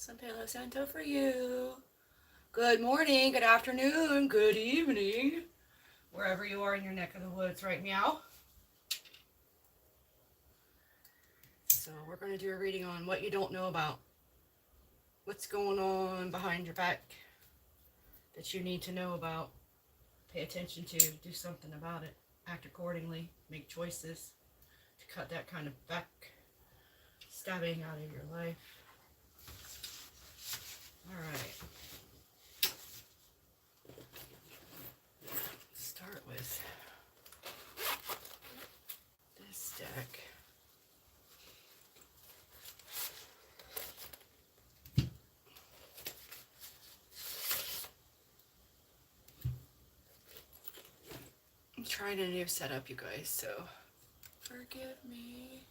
Some Palo Santo for you. Good morning, good afternoon, good evening, wherever you are in your neck of the woods right now. So we're going to do a reading on what you don't know about. What's going on behind your back that you need to know about. Pay attention to, do something about it. Act accordingly, make choices to cut that kind of back stabbing out of your life. All right. Let's start with this deck. I'm trying a new setup, you guys, so forgive me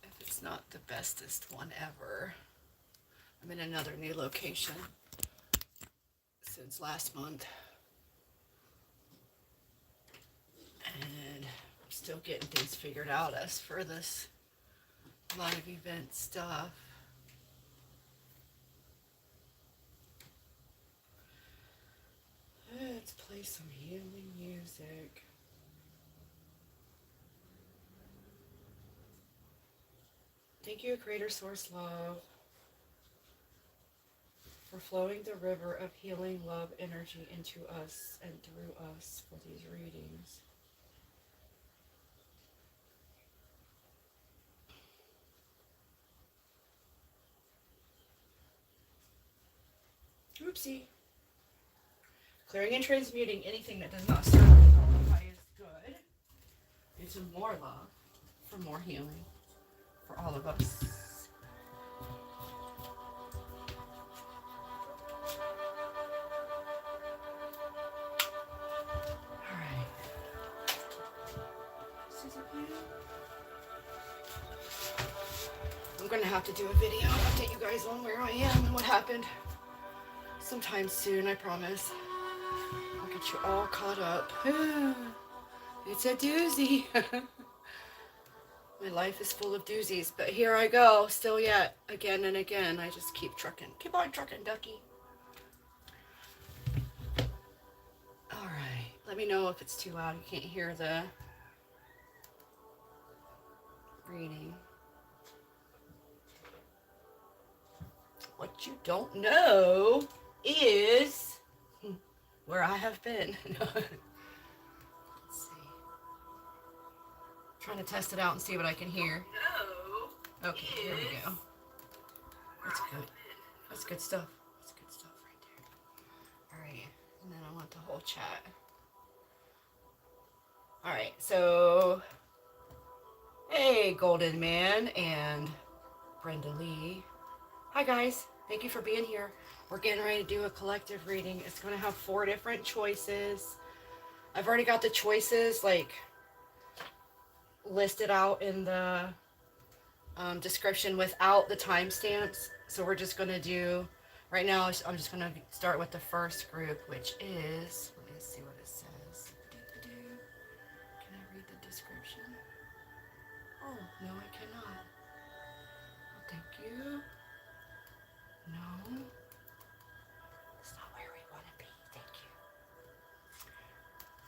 if it's not the bestest one ever. I'm in another new location since last month, and I'm still getting things figured out as for this live event stuff. Let's play some healing music. Thank you, Creator Source Love, for flowing the river of healing love energy into us and through us for these readings. Oopsie. Clearing and transmuting anything that does not serve the highest good into more love, for more healing, for all of us. I'm going to have to do a video and update you guys on where I am and what happened sometime soon, I promise. I'll get you all caught up. It's a doozy. My life is full of doozies, but here I go, still yet, again and again. I just keep trucking. Keep on trucking, ducky. All right, let me know if it's too loud. You can't hear the reading. What you don't know is where I have been. Let's see. Trying to test it out and see what I can hear. Okay, here we go. That's good. That's good stuff. That's good stuff right there. All right, and then I want the whole chat. All right, so hey, Golden Man and Brenda Lee. Hi guys, thank you for being here. We're getting ready to do a collective reading. It's going to have 4 different choices. I've already got the choices like listed out in the description without the timestamps. So we're just going to do, right now I'm just going to start with the first group, which is, let me see what it says. Can I read the description? Oh, no I cannot. Oh, thank you. No. It's not where we want to be. Thank you.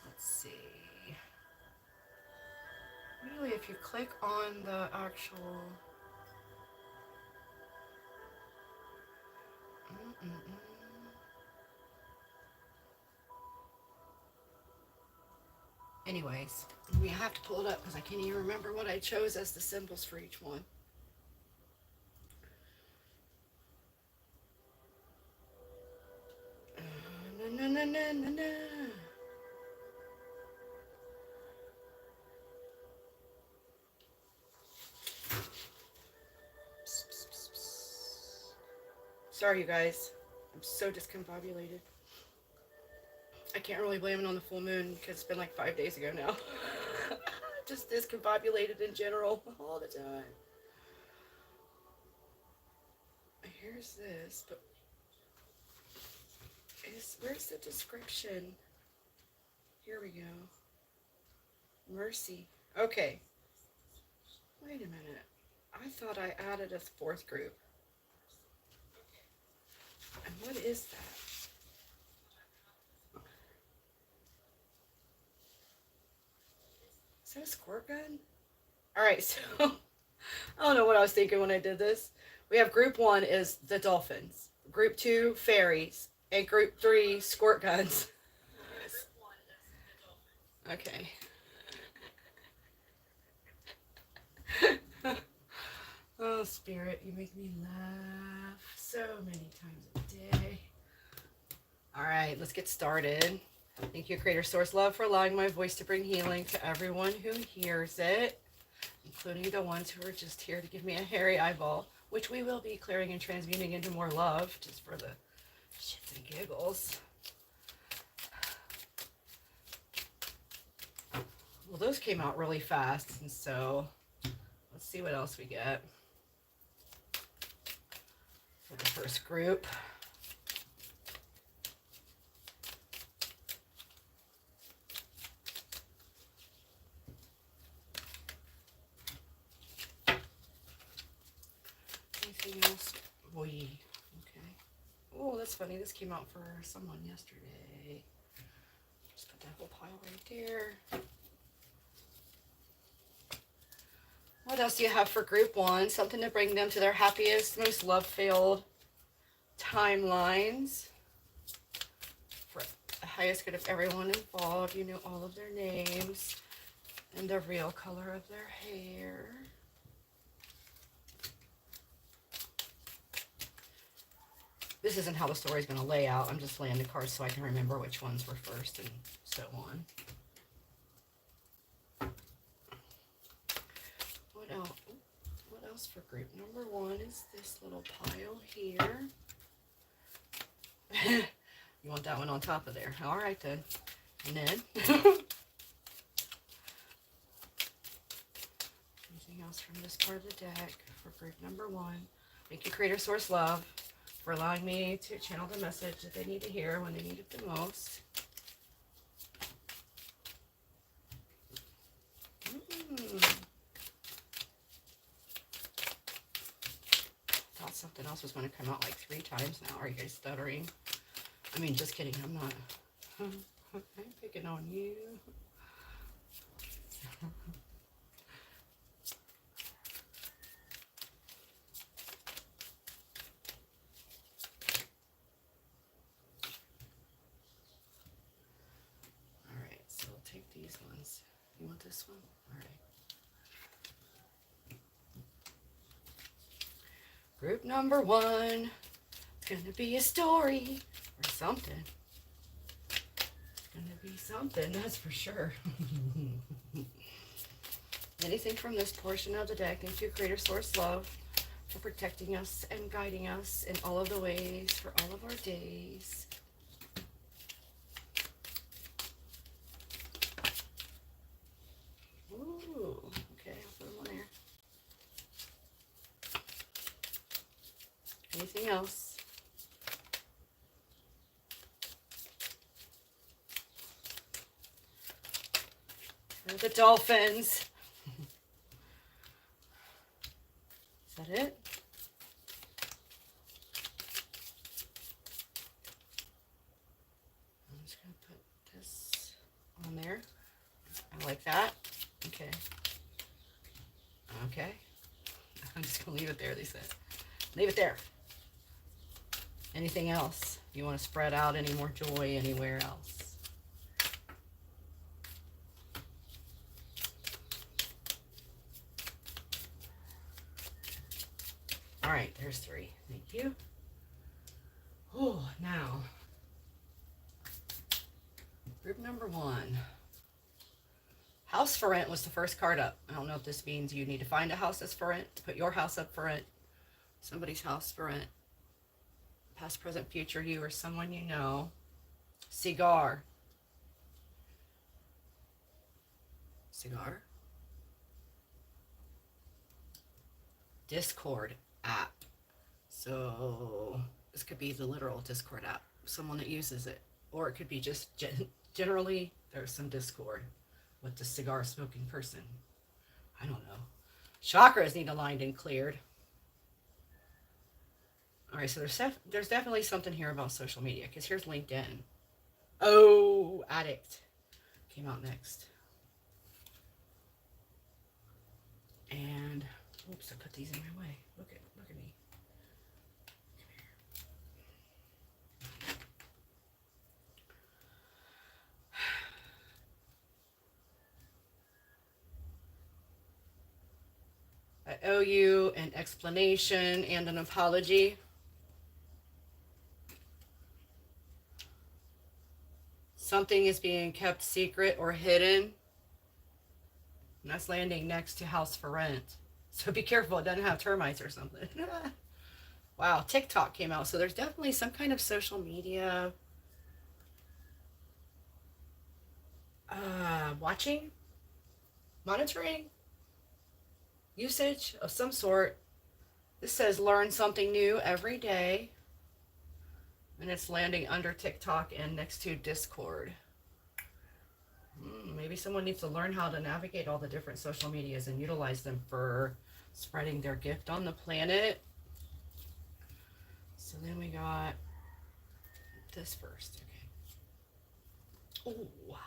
Let's see. Really, if you click on the actual... Anyways, we have to pull it up because I can't even remember what I chose as the symbols for each one. Na, na, na, na, na. Sorry, you guys. I'm so discombobulated. I can't really blame it on the full moon because it's been like 5 days ago now. Just discombobulated in general all the time. Here's this, but where's the description? Here we go. Mercy. Okay. Wait a minute. I thought I added a 4th group. And what is that? Is that a squirt gun? All right, so I don't know what I was thinking when I did this. We have group 1 is the dolphins, group 2 fairies, and group 3 squirt guns. Okay. Oh, Spirit, you make me laugh so many times a day. All right, let's get started. Thank you, Creator Source Love, for allowing my voice to bring healing to everyone who hears it, including the ones who are just here to give me a hairy eyeball, which we will be clearing and transmuting into more love, just for the shits and giggles. Well, those came out really fast, and so let's see what else we get for the first group. Anything else? Boy, okay. Oh, that's funny. This came out for someone yesterday. Just put that whole pile right there. What else do you have for group 1? Something to bring them to their happiest, most love-filled timelines. For the highest good of everyone involved. You know all of their names and the real color of their hair. This isn't how the story is going to lay out. I'm just laying the cards so I can remember which ones were first and so on. What else? What else for group number 1 is this little pile here. You want that one on top of there. All right, then. And then, anything else from this part of the deck for group number 1? Thank you, Creator Source Love, for allowing me to channel the message that they need to hear when they need it the most. Thought something else was going to come out like 3 times now. Are you guys stuttering? I mean, just kidding. I'm not. I'm picking on you. All right, so we'll take these ones. You want this one? All right. Group number 1. It's going to be a story or something. It's going to be something, that's for sure. Anything from this portion of the deck. Thank you, Creator Source Love, for protecting us and guiding us in all of the ways for all of our days. Ooh, okay, I'll put them on there. Anything else? For the dolphins. Is that it? I'm just going to put this on there. I like that. Okay. Okay. I'm just going to leave it there, they said. Leave it there. Anything else? You want to spread out any more joy anywhere else? All right, there's 3. Thank you. Oh, now, group number 1. House for rent was the first card up. I don't know if this means you need to find a house that's for rent, to put your house up for rent, somebody's house for rent, past, present, future, you or someone you know. Cigar. Cigar. Discord app. So this could be the literal Discord app, someone that uses it, or it could be just generally there's some Discord with the cigar smoking person. I don't know. Chakras need aligned and cleared. All right, so there's definitely something here about social media, because here's LinkedIn. Oh, addict came out next. And oops, I put these in my way. Look at me. I owe you an explanation and an apology. Something is being kept secret or hidden. And that's landing next to house for rent. So be careful, it doesn't have termites or something. Wow, TikTok came out. So there's definitely some kind of social media watching, monitoring, usage of some sort. This says learn something new every day. And it's landing under TikTok and next to Discord. Maybe someone needs to learn how to navigate all the different social medias and utilize them for spreading their gift on the planet. So then we got this first. Okay. Oh,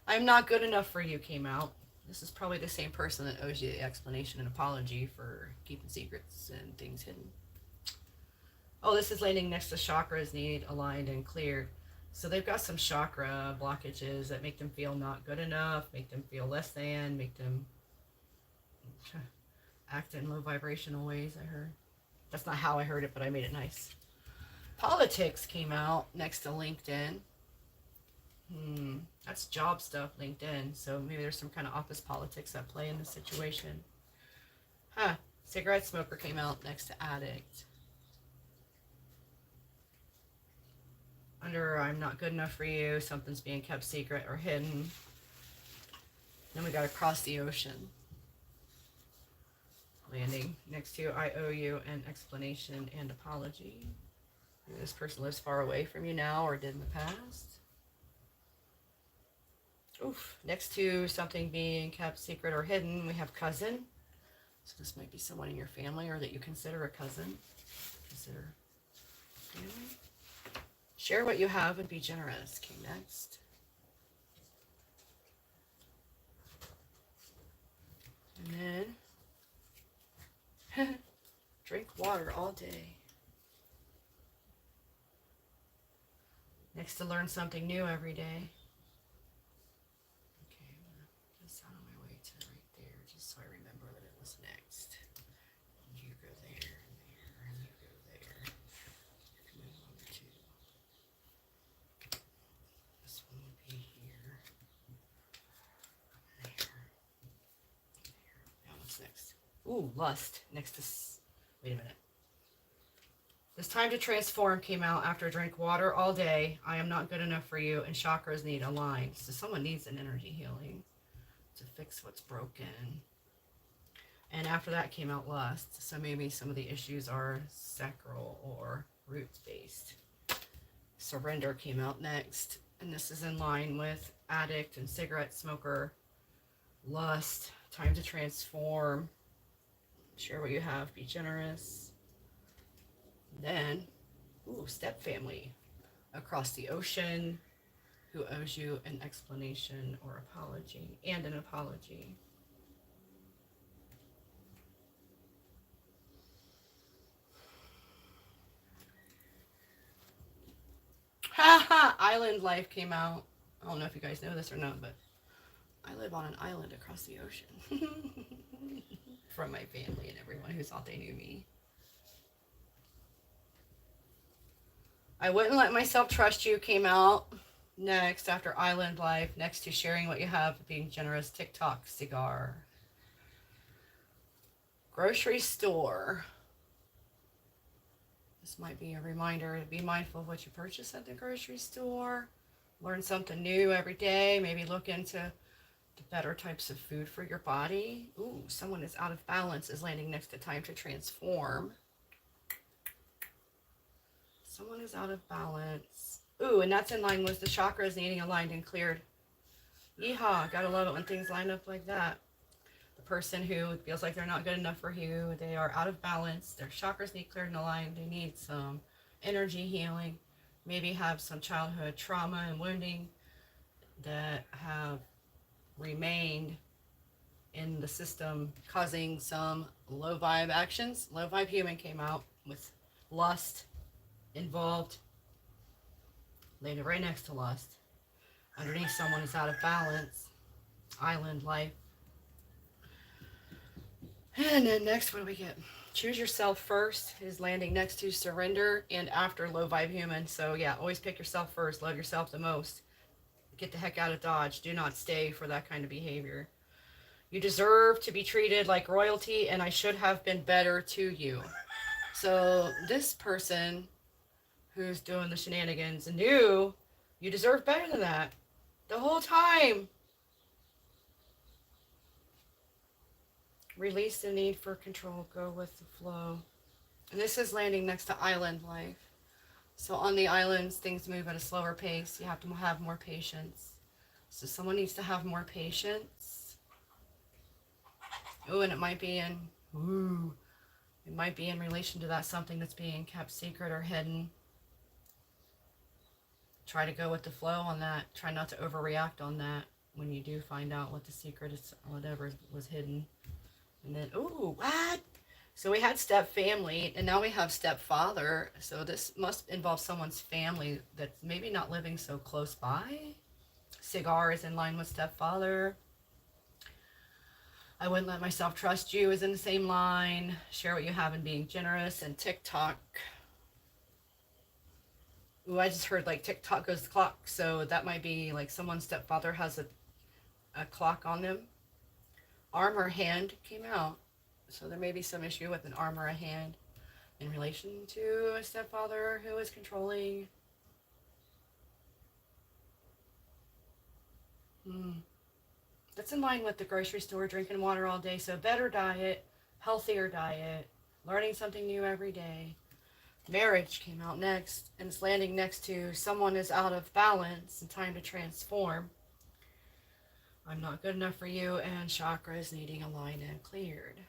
I'm not good enough for you came out. This is probably the same person that owes you the explanation and apology for keeping secrets and things hidden. Oh, this is landing next to chakras need aligned and cleared. So they've got some chakra blockages that make them feel not good enough, make them feel less than, make them act in low vibrational ways, I heard. That's not how I heard it, but I made it nice. Politics came out next to LinkedIn. That's job stuff, LinkedIn. So maybe there's some kind of office politics at play in this situation. Cigarette smoker came out next to addict. Under I'm not good enough for you, something's being kept secret or hidden. Then we got across the ocean. Landing next to I owe you an explanation and apology. Maybe this person lives far away from you now or did in the past. Oof. Next to something being kept secret or hidden, we have cousin. So this might be someone in your family or that you consider a cousin. Consider family. Share what you have and be generous came next. And then drink water all day. Next to learn something new every day. Okay, I'm going to get this out of my way to right there just so I remember that it was next. And you go there and there and you go there. Come in 1 or 2. This one would be here. There. There. Now what's next? Ooh, lust. Next to... Wait a minute. This time to transform came out after drink water all day. I am not good enough for you, and chakras need aligned. So someone needs an energy healing to fix what's broken. And after that came out lust. So maybe some of the issues are sacral or roots based. Surrender came out next. And this is in line with addict and cigarette smoker. Lust. Time to transform. Share what you have. Be generous. Then, step family across the ocean who owes you an explanation or apology and an apology. Island life came out. I don't know if you guys know this or not, but I live on an island across the ocean from my family and everyone who thought they knew me. I wouldn't let myself trust you came out next after island life, next to sharing what you have, being generous, TikTok, cigar. Grocery store. This might be a reminder to be mindful of what you purchase at the grocery store. Learn something new every day. Maybe look into the better types of food for your body. Ooh, someone is out of balance is landing next to time to transform. Someone is out of balance. Ooh, and that's in line with the chakras needing aligned and cleared. Yeehaw, gotta love it when things line up like that. The person who feels like they're not good enough for you. They are out of balance. Their chakras need cleared and aligned. They need some energy healing. Maybe have some childhood trauma and wounding that have remained in the system, causing some low vibe actions. Low vibe human came out with lust involved. Later right next to lust. Underneath, someone is out of balance. Island life. And then next, what do we get? Choose yourself first is landing next to surrender and after low vibe human. So yeah, always pick yourself first. Love yourself the most. Get the heck out of Dodge. Do not stay for that kind of behavior. You deserve to be treated like royalty, and I should have been better to you. So this person who's doing the shenanigans knew you deserve better than that the whole time. Release the need for control. Go with the flow. And this is landing next to island life. So on the islands, things move at a slower pace. You have to have more patience. So someone needs to have more patience. Oh, and it might be in relation to that something that's being kept secret or hidden. Try to go with the flow on that. Try not to overreact on that when you do find out what the secret is, whatever was hidden. And then, ooh, what? So we had step family, and now we have stepfather. So this must involve someone's family that's maybe not living so close by. Cigar is in line with stepfather. I wouldn't let myself trust you is in the same line. Share what you have and being generous. And TikTok. Ooh, I just heard like TikTok goes the clock. So that might be like someone's stepfather has a clock on them. Arm or hand came out. So there may be some issue with an arm or a hand in relation to a stepfather who is controlling. That's in line with the grocery store, drinking water all day. So better diet, healthier diet, learning something new every day. Marriage came out next, and it's landing next to someone is out of balance and time to transform. I'm not good enough for you, and chakras needing aligned and cleared.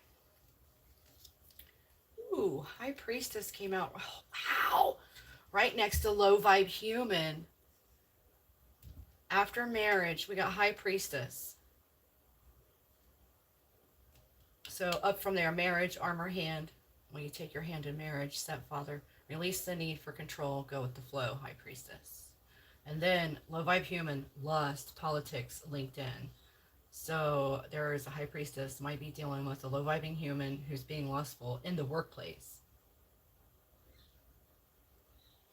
Ooh, High Priestess came out. Oh, wow! Right next to Low Vibe Human. After marriage, we got High Priestess. So up from there, marriage, arm or hand. When you take your hand in marriage, stepfather. Release the need for control. Go with the flow, High Priestess. And then Low Vibe Human, lust, politics, LinkedIn. So there is a High Priestess might be dealing with a low vibing human who's being lustful in the workplace.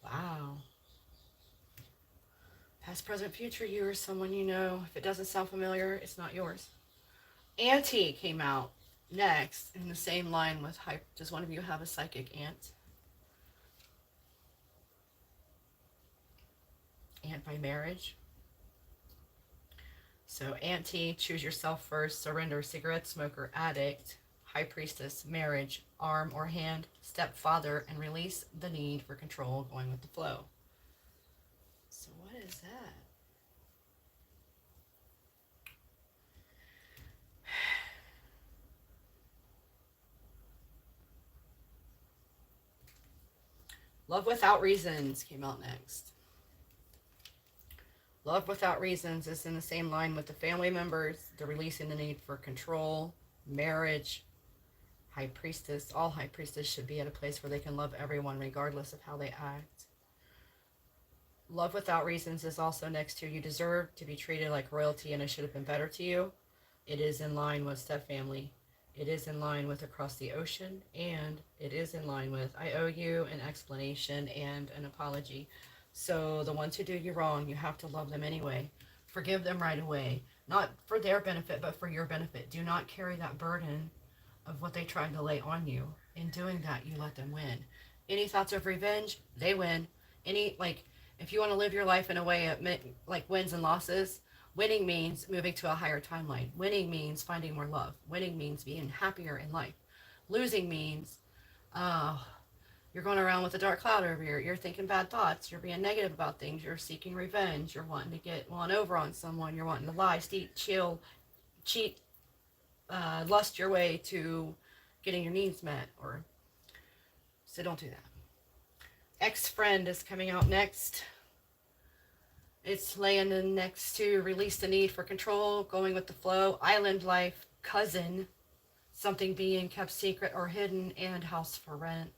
Wow. Past, present, future, you or someone you know. If it doesn't sound familiar, it's not yours. Auntie came out next in the same line with High. Does one of you have a psychic aunt? Aunt by marriage. So Auntie, choose yourself first, surrender, cigarette smoker, addict, High Priestess, marriage, arm or hand, stepfather, and release the need for control, going with the flow. So what is that? Love Without Reasons came out next. Love Without Reasons is in the same line with the family members, the releasing the need for control, marriage, High Priestess. All High Priestess should be at a place where they can love everyone regardless of how they act. Love Without Reasons is also next to you deserve to be treated like royalty and I should have been better to you. It is in line with stepfamily. It is in line with Across the Ocean, and it is in line with I owe you an explanation and an apology. So the ones who do you wrong, you have to love them anyway. Forgive them right away. Not for their benefit, but for your benefit. Do not carry that burden of what they tried to lay on you. In doing that, you let them win. Any thoughts of revenge, they win. If you want to live your life in a way of like wins and losses, winning means moving to a higher timeline. Winning means finding more love. Winning means being happier in life. Losing means, you're going around with a dark cloud over you. You're thinking bad thoughts. You're being negative about things. You're seeking revenge. You're wanting to get one over on someone. You're wanting to lie, cheat, lust your way to getting your needs met, or so don't do that. Ex-friend is coming out next. It's laying in next to release the need for control, going with the flow, island life, cousin, something being kept secret or hidden, and house for rent.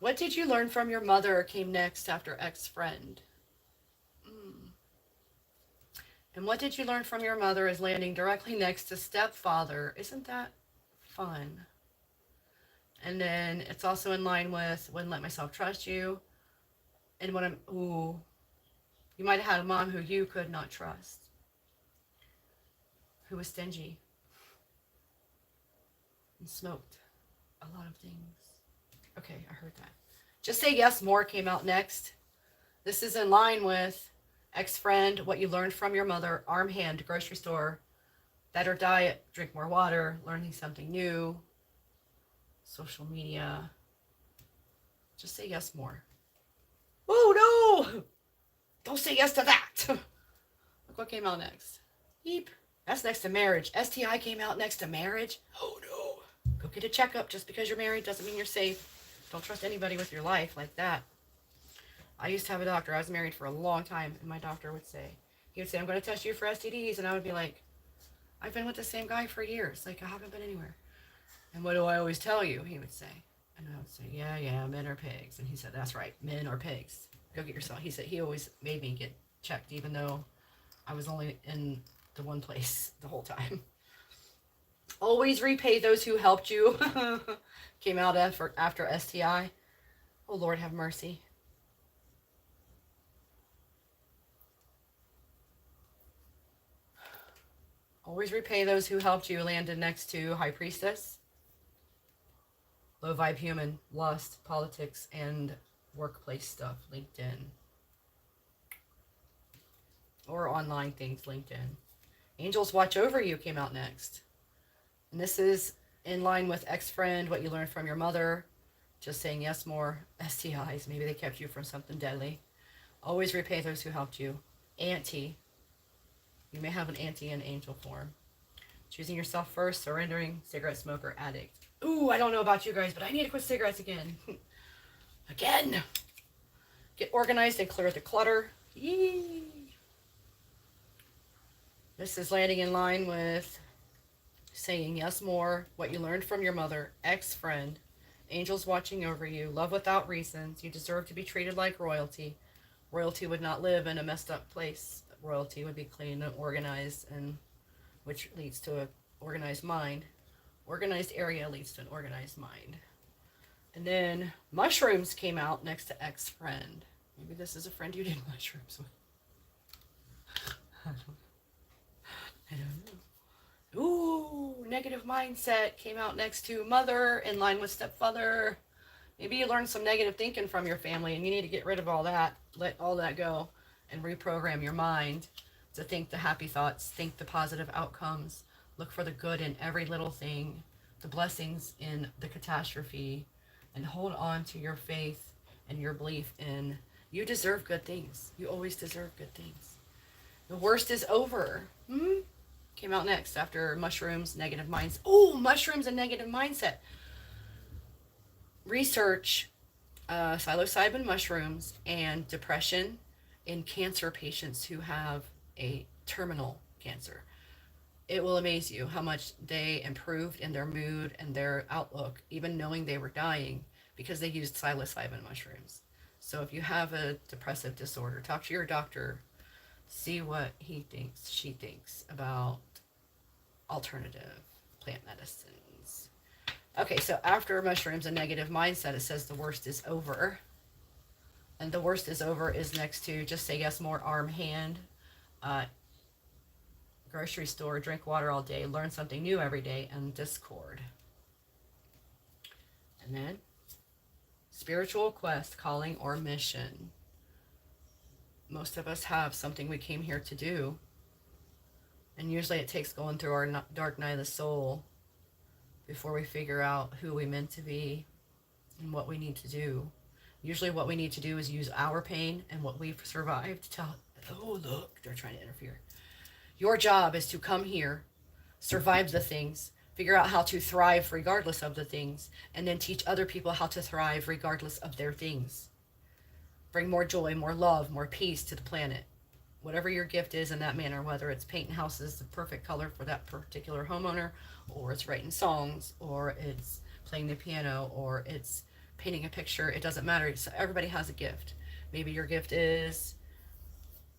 What did you learn from your mother came next after ex-friend. And what did you learn from your mother is landing directly next to stepfather. Isn't that fun? And then it's also in line with wouldn't let myself trust you. And what you might have had a mom who you could not trust, who was stingy and smoked a lot of things. Okay, I heard that. Just Say Yes More came out next. This is in line with ex-friend, what you learned from your mother, arm hand, grocery store, better diet, drink more water, learning something new, social media. Just say yes more. Oh no! Don't say yes to that. Look what came out next. Eep. That's next to marriage. STI came out next to marriage. Oh no. Go get a checkup. Just because you're married doesn't mean you're safe. Don't trust anybody with your life like that. I used to have a doctor. I was married for a long time, and my doctor would say, I'm going to test you for STDs, and I would be like, I've been with the same guy for years. Like, I haven't been anywhere. And what do I always tell you? He would say. And I would say, yeah, men are pigs. And he said, that's right, men are pigs. Go get yourself. He said he always made me get checked, even though I was only in the one place the whole time. Always repay those who helped you. Came out after STI. Oh, Lord, have mercy. Always repay those who helped you. Landed next to High Priestess. Low vibe human, lust, politics, and workplace stuff. LinkedIn. Or online things, LinkedIn. Angels Watch Over You came out next. And this is in line with ex-friend, what you learned from your mother. Just saying yes more. STIs, maybe they kept you from something deadly. Always repay those who helped you. Auntie. You may have an auntie in angel form. Choosing yourself first, surrendering, cigarette smoker, addict. Ooh, I don't know about you guys, but I need to quit cigarettes again. Again! Get organized and clear the clutter. Yee! This is landing in line with saying yes more, what you learned from your mother, ex-friend, angels watching over you, love without reasons, you deserve to be treated like royalty. Royalty would not live in a messed up place. Royalty would be clean and organized, and which leads to an organized mind. Organized area leads to an organized mind. And then mushrooms came out next to ex-friend. Maybe this is a friend you did mushrooms with. I don't know. Ooh, negative mindset came out next to mother, in line with stepfather. Maybe you learned some negative thinking from your family and you need to get rid of all that. Let all that go and reprogram your mind to think the happy thoughts, think the positive outcomes, look for the good in every little thing, the blessings in the catastrophe, and hold on to your faith and your belief in you deserve good things. You always deserve good things. The worst is over. Came out next after mushrooms, negative mindset. Oh, mushrooms and negative mindset. Research psilocybin mushrooms and depression in cancer patients who have a terminal cancer. It will amaze you how much they improved in their mood and their outlook, even knowing they were dying, because they used psilocybin mushrooms. So if you have a depressive disorder, talk to your doctor, see what he thinks, she thinks about alternative plant medicines. Okay, so after mushrooms and negative mindset, it says the worst is over. And the worst is over is next to just say yes more, arm, hand, grocery store, drink water all day, learn something new every day, and discord. And then spiritual quest, calling, or mission. Most of us have something we came here to do. And usually it takes going through our dark night of the soul before we figure out who we meant to be and what we need to do. Usually what we need to do is use our pain and what we've survived to tell, oh, look, they're trying to interfere. Your job is to come here, survive the things, figure out how to thrive regardless of the things, and then teach other people how to thrive regardless of their things. Bring more joy, more love, more peace to the planet. Whatever your gift is in that manner, whether it's painting houses the perfect color for that particular homeowner, or it's writing songs, or it's playing the piano, or it's painting a picture, it doesn't matter. So everybody has a gift. Maybe your gift is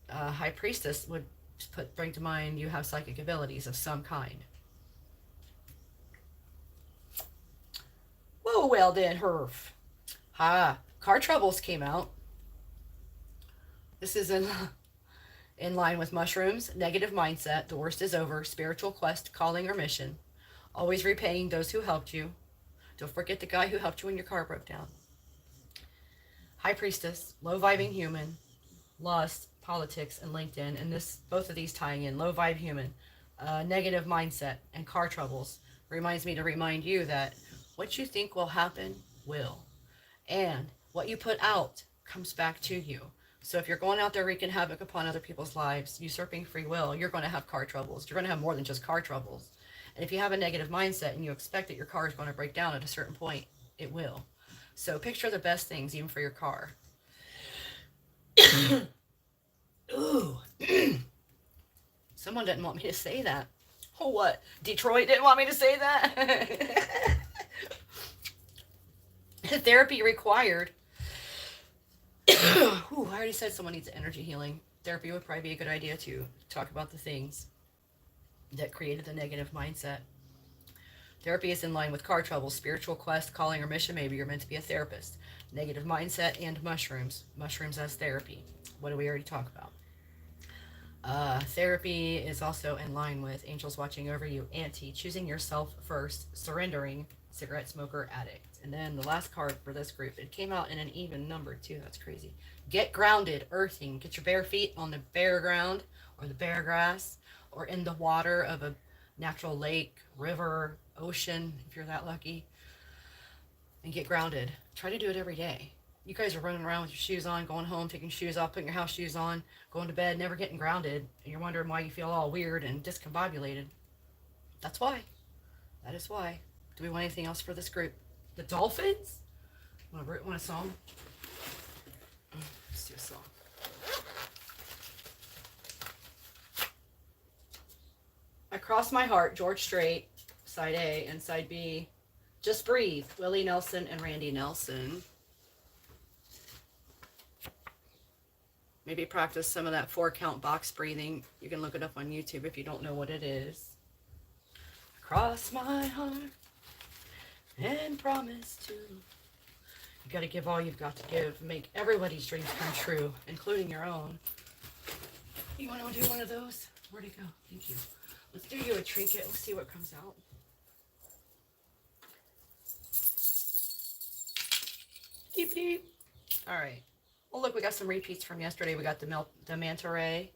high priestess would bring to mind you have psychic abilities of some kind. Whoa, well then, Herf. Car troubles came out. This is in line with mushrooms, negative mindset, the worst is over, spiritual quest, calling or mission, always repaying those who helped you. Don't forget the guy who helped you when your car broke down. High priestess, low vibing human, lust, politics, and LinkedIn, and both of these tying in low vibe human, negative mindset, and car troubles reminds me to remind you that what you think will happen will, and what you put out comes back to you. So if you're going out there wreaking havoc upon other people's lives, usurping free will, you're going to have car troubles. You're going to have more than just car troubles. And if you have a negative mindset and you expect that your car is going to break down at a certain point, it will. So picture the best things even for your car. Ooh. Someone didn't want me to say that. Oh, what? Detroit didn't want me to say that? Therapy required. Ooh, I already said someone needs energy healing. Therapy would probably be a good idea to talk about the things that created the negative mindset. Therapy is in line with car trouble, spiritual quest, calling or mission. Maybe you're meant to be a therapist. Negative mindset and mushrooms. Mushrooms as therapy. What did we already talk about? Therapy is also in line with angels watching over you, anti, choosing yourself first, surrendering, cigarette smoker, addict. And then the last card for this group, it came out in an even number too. That's crazy. Get grounded, earthing. Get your bare feet on the bare ground or the bare grass or in the water of a natural lake, river, ocean, if you're that lucky. And get grounded. Try to do it every day. You guys are running around with your shoes on, going home, taking shoes off, putting your house shoes on, going to bed, never getting grounded, and you're wondering why you feel all weird and discombobulated. That's why. That is why. Do we want anything else for this group? The dolphins? Want a song? Let's do a song. Across My Heart, George Strait, side A, and side B, Just Breathe, Willie Nelson and Randy Nelson. Maybe practice some of that 4-count box breathing. You can look it up on YouTube if you don't know what it is. Across my heart and promise to. You got to give all you've got to give. Make everybody's dreams come true, including your own. You want to do one of those? Where'd it go? Thank you. Let's do you a trinket. Let's see what comes out. Deep, deep. All right. Well, look, we got some repeats from yesterday. We got the manta ray.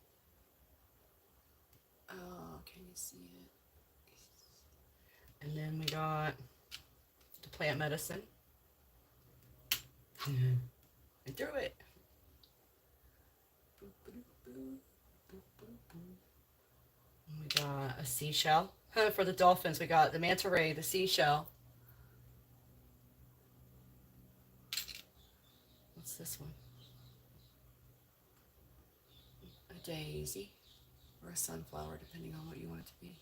Oh, can you see it? And then we got the plant medicine. I threw it. And we got a seashell. For the dolphins, we got the manta ray, the seashell. What's this one? A daisy or a sunflower, depending on what you want it to be.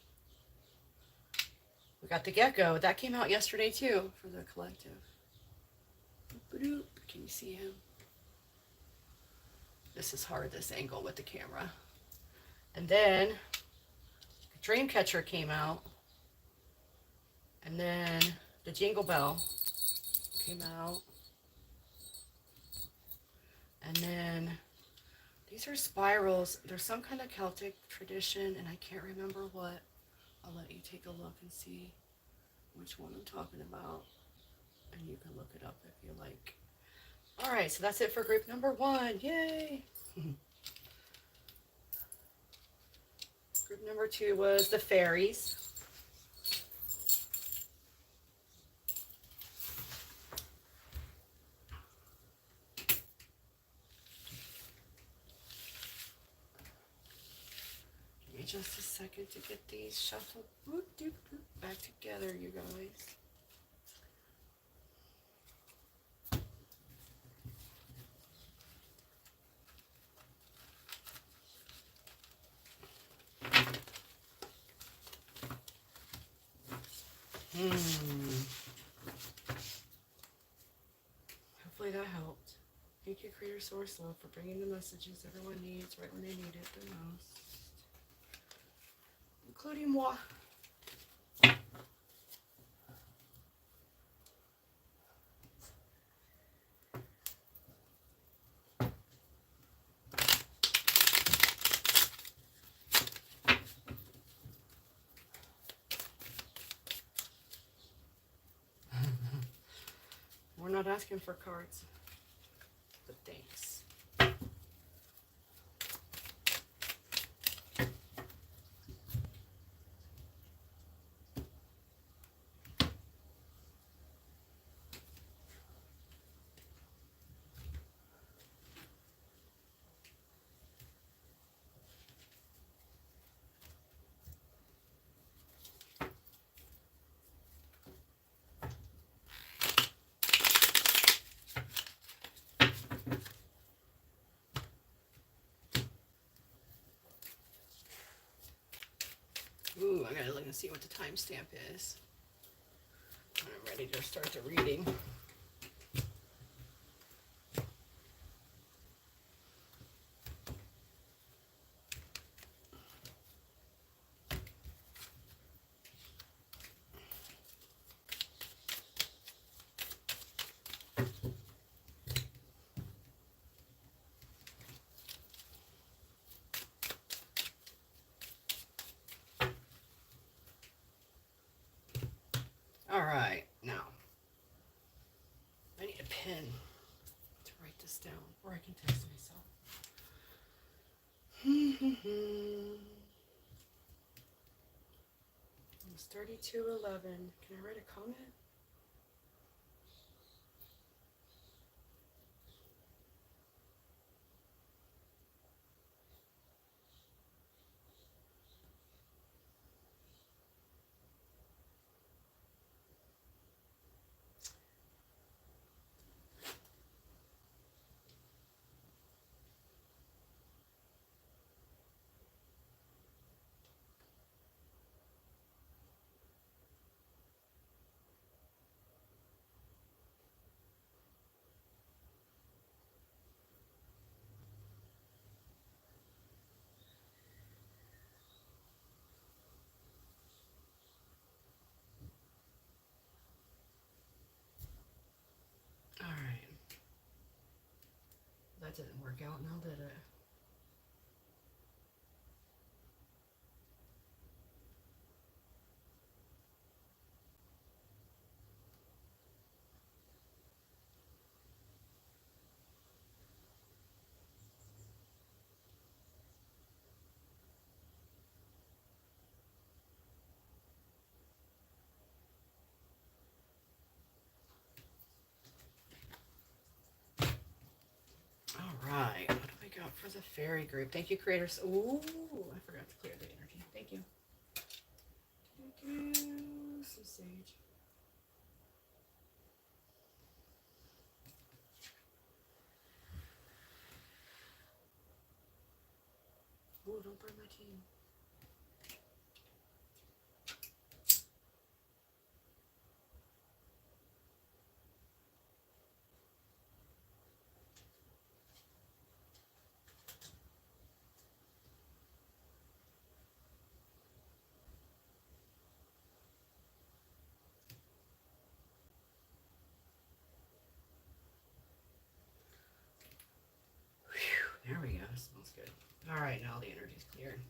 We got the gecko. That came out yesterday too for the collective. Can you see him? This is hard, this angle with the camera. And then Dreamcatcher came out. And then the Jingle Bell came out. And then these are spirals. There's some kind of Celtic tradition, and I can't remember what. I'll let you take a look and see which one I'm talking about. And you can look it up if you like. All right, so that's it for group number 1. Yay! Group number 2 was the fairies. just a second to get these shuffled back together, you guys. Hopefully that helped. Thank you, Creator Source Love, for bringing the messages everyone needs right when they need it the most. Including moi. We're not asking for cards, but thanks. Ooh, I gotta look and see what the timestamp is. I'm ready to start the reading. All right, now I need a pen to write this down, or I can text myself. It's 32:11. Can I write a comment? All right. That didn't work out now, did it? All right. What do we got for the fairy group? Thank you, creators. Ooh, I forgot to clear the energy. Thank you. Thank you. Some sage. Ooh, don't burn my tea. There we go. Smells good. All right, now the energy's cleared.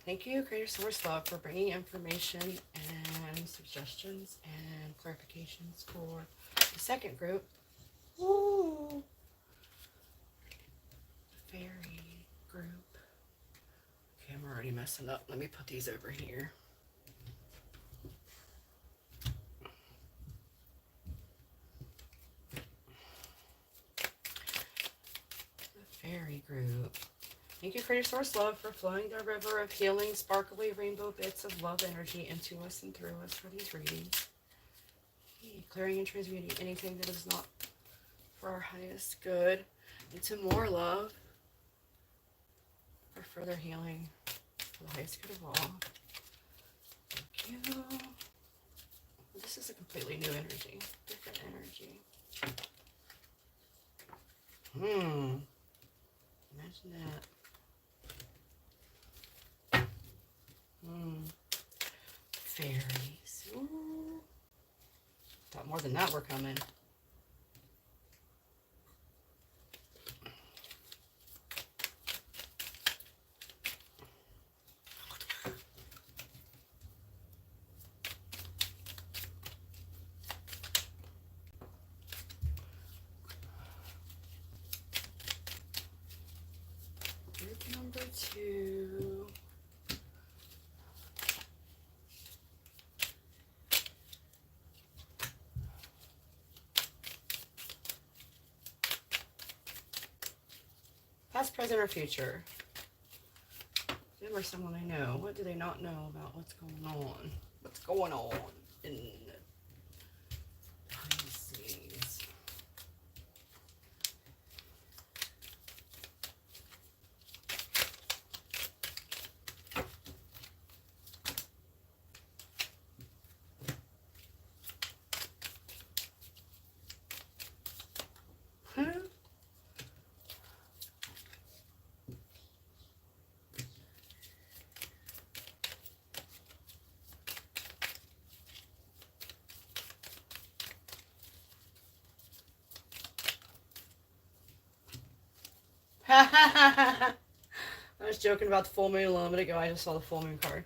Thank you, Creator Source Love, for bringing information and suggestions and clarifications for the second group. Ooh. Fairy group. Okay, I'm already messing up. Let me put these over here. The fairy group. Thank you for your source love for flowing the river of healing, sparkly rainbow bits of love energy into us and through us for these readings. Clearing and transmuting anything that is not for our highest good into more love for further healing for the highest good of all. Thank you. This is a completely new energy, different energy. Imagine that. Fairies. Ooh. Thought more than that were coming. Group number 2. Past, present, or future. Them or someone I know. What do they not know about what's going on? What's going on in the Pisces? I was joking about the full moon a little bit ago. I just saw the full moon card.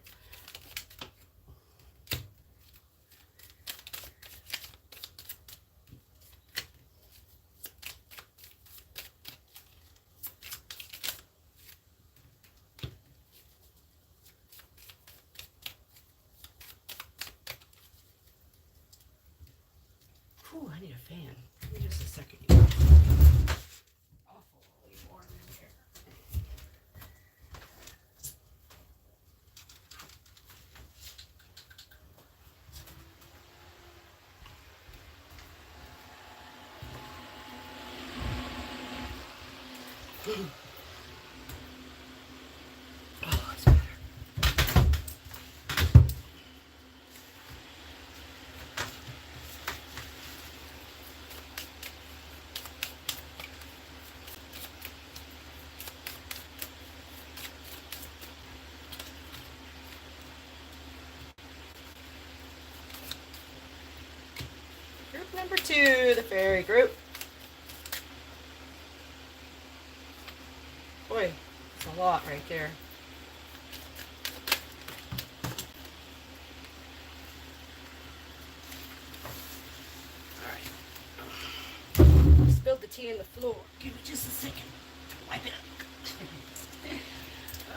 Whew, I need a fan. Give me just a second. Awfully warm in here. Oh, that's better. Group number 2, the fairy group. Boy, it's a lot right there. Alright. Spilled the tea on the floor. Give me just a second. Wipe it up.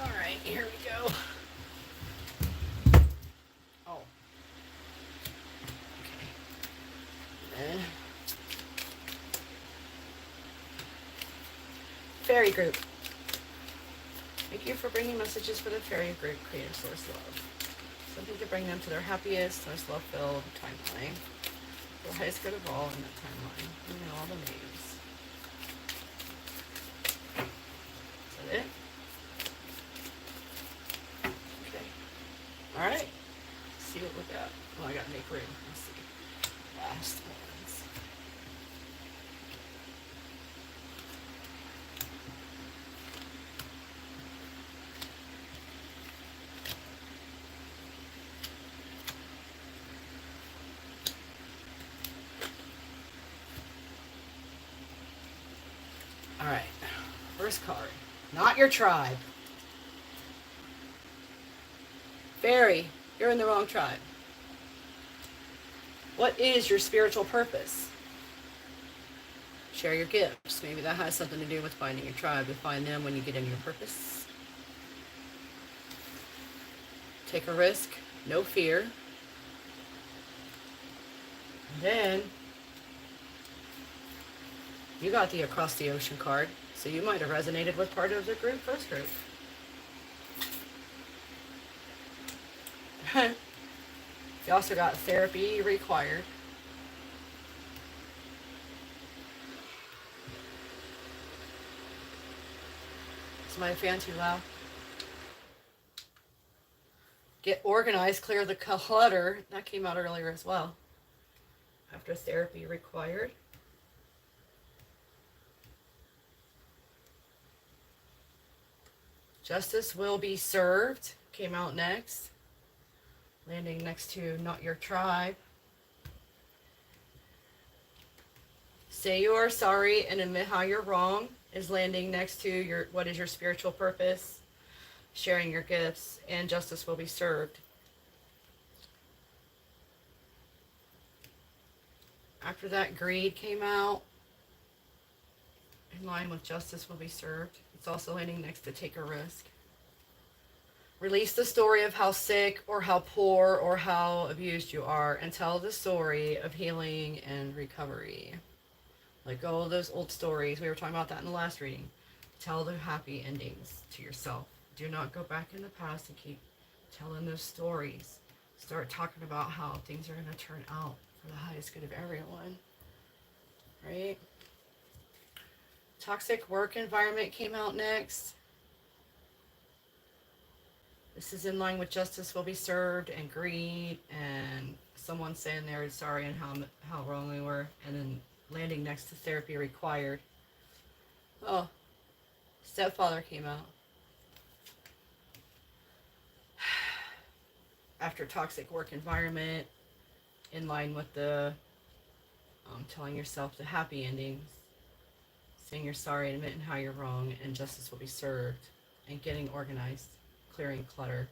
Alright, here we go. Oh. Okay. Fairy group. Thank you for bringing messages for the fairy group, creative source love. Something to bring them to their happiest, most love-filled timeline. The highest good of all in that timeline. You know all the names. Is that it? Okay. Alright. See what we got. Oh, I gotta make room. Let's see. Last ones. Alright. First card. Not your tribe. Fairy, you're in the wrong tribe. What is your spiritual purpose? Share your gifts. Maybe that has something to do with finding your tribe. To find them when you get into your purpose. Take a risk. No fear. And then you got the across the ocean card. So you might have resonated with part of the first group. You also got therapy required. Is my fan too loud? Get organized, clear the clutter. That came out earlier as well. After therapy required. Justice will be served. Came out next. Landing next to not your tribe. Say you are sorry and admit how you're wrong is landing next to your what is your spiritual purpose, sharing your gifts, and justice will be served. After that, greed came out. In line with justice will be served. It's also landing next to take a risk. Release the story of how sick or how poor or how abused you are and tell the story of healing and recovery. Let go of those old stories. We were talking about that in the last reading. Tell the happy endings to yourself. Do not go back in the past and keep telling those stories. Start talking about how things are going to turn out for the highest good of everyone. Right? Toxic work environment came out next. This is in line with justice will be served and greed and someone saying they're sorry and how wrong we were, and then landing next to therapy required. Oh, stepfather came out. After toxic work environment, in line with the telling yourself the happy endings, saying you're sorry, admitting how you're wrong, and justice will be served, and getting organized, clearing clutter.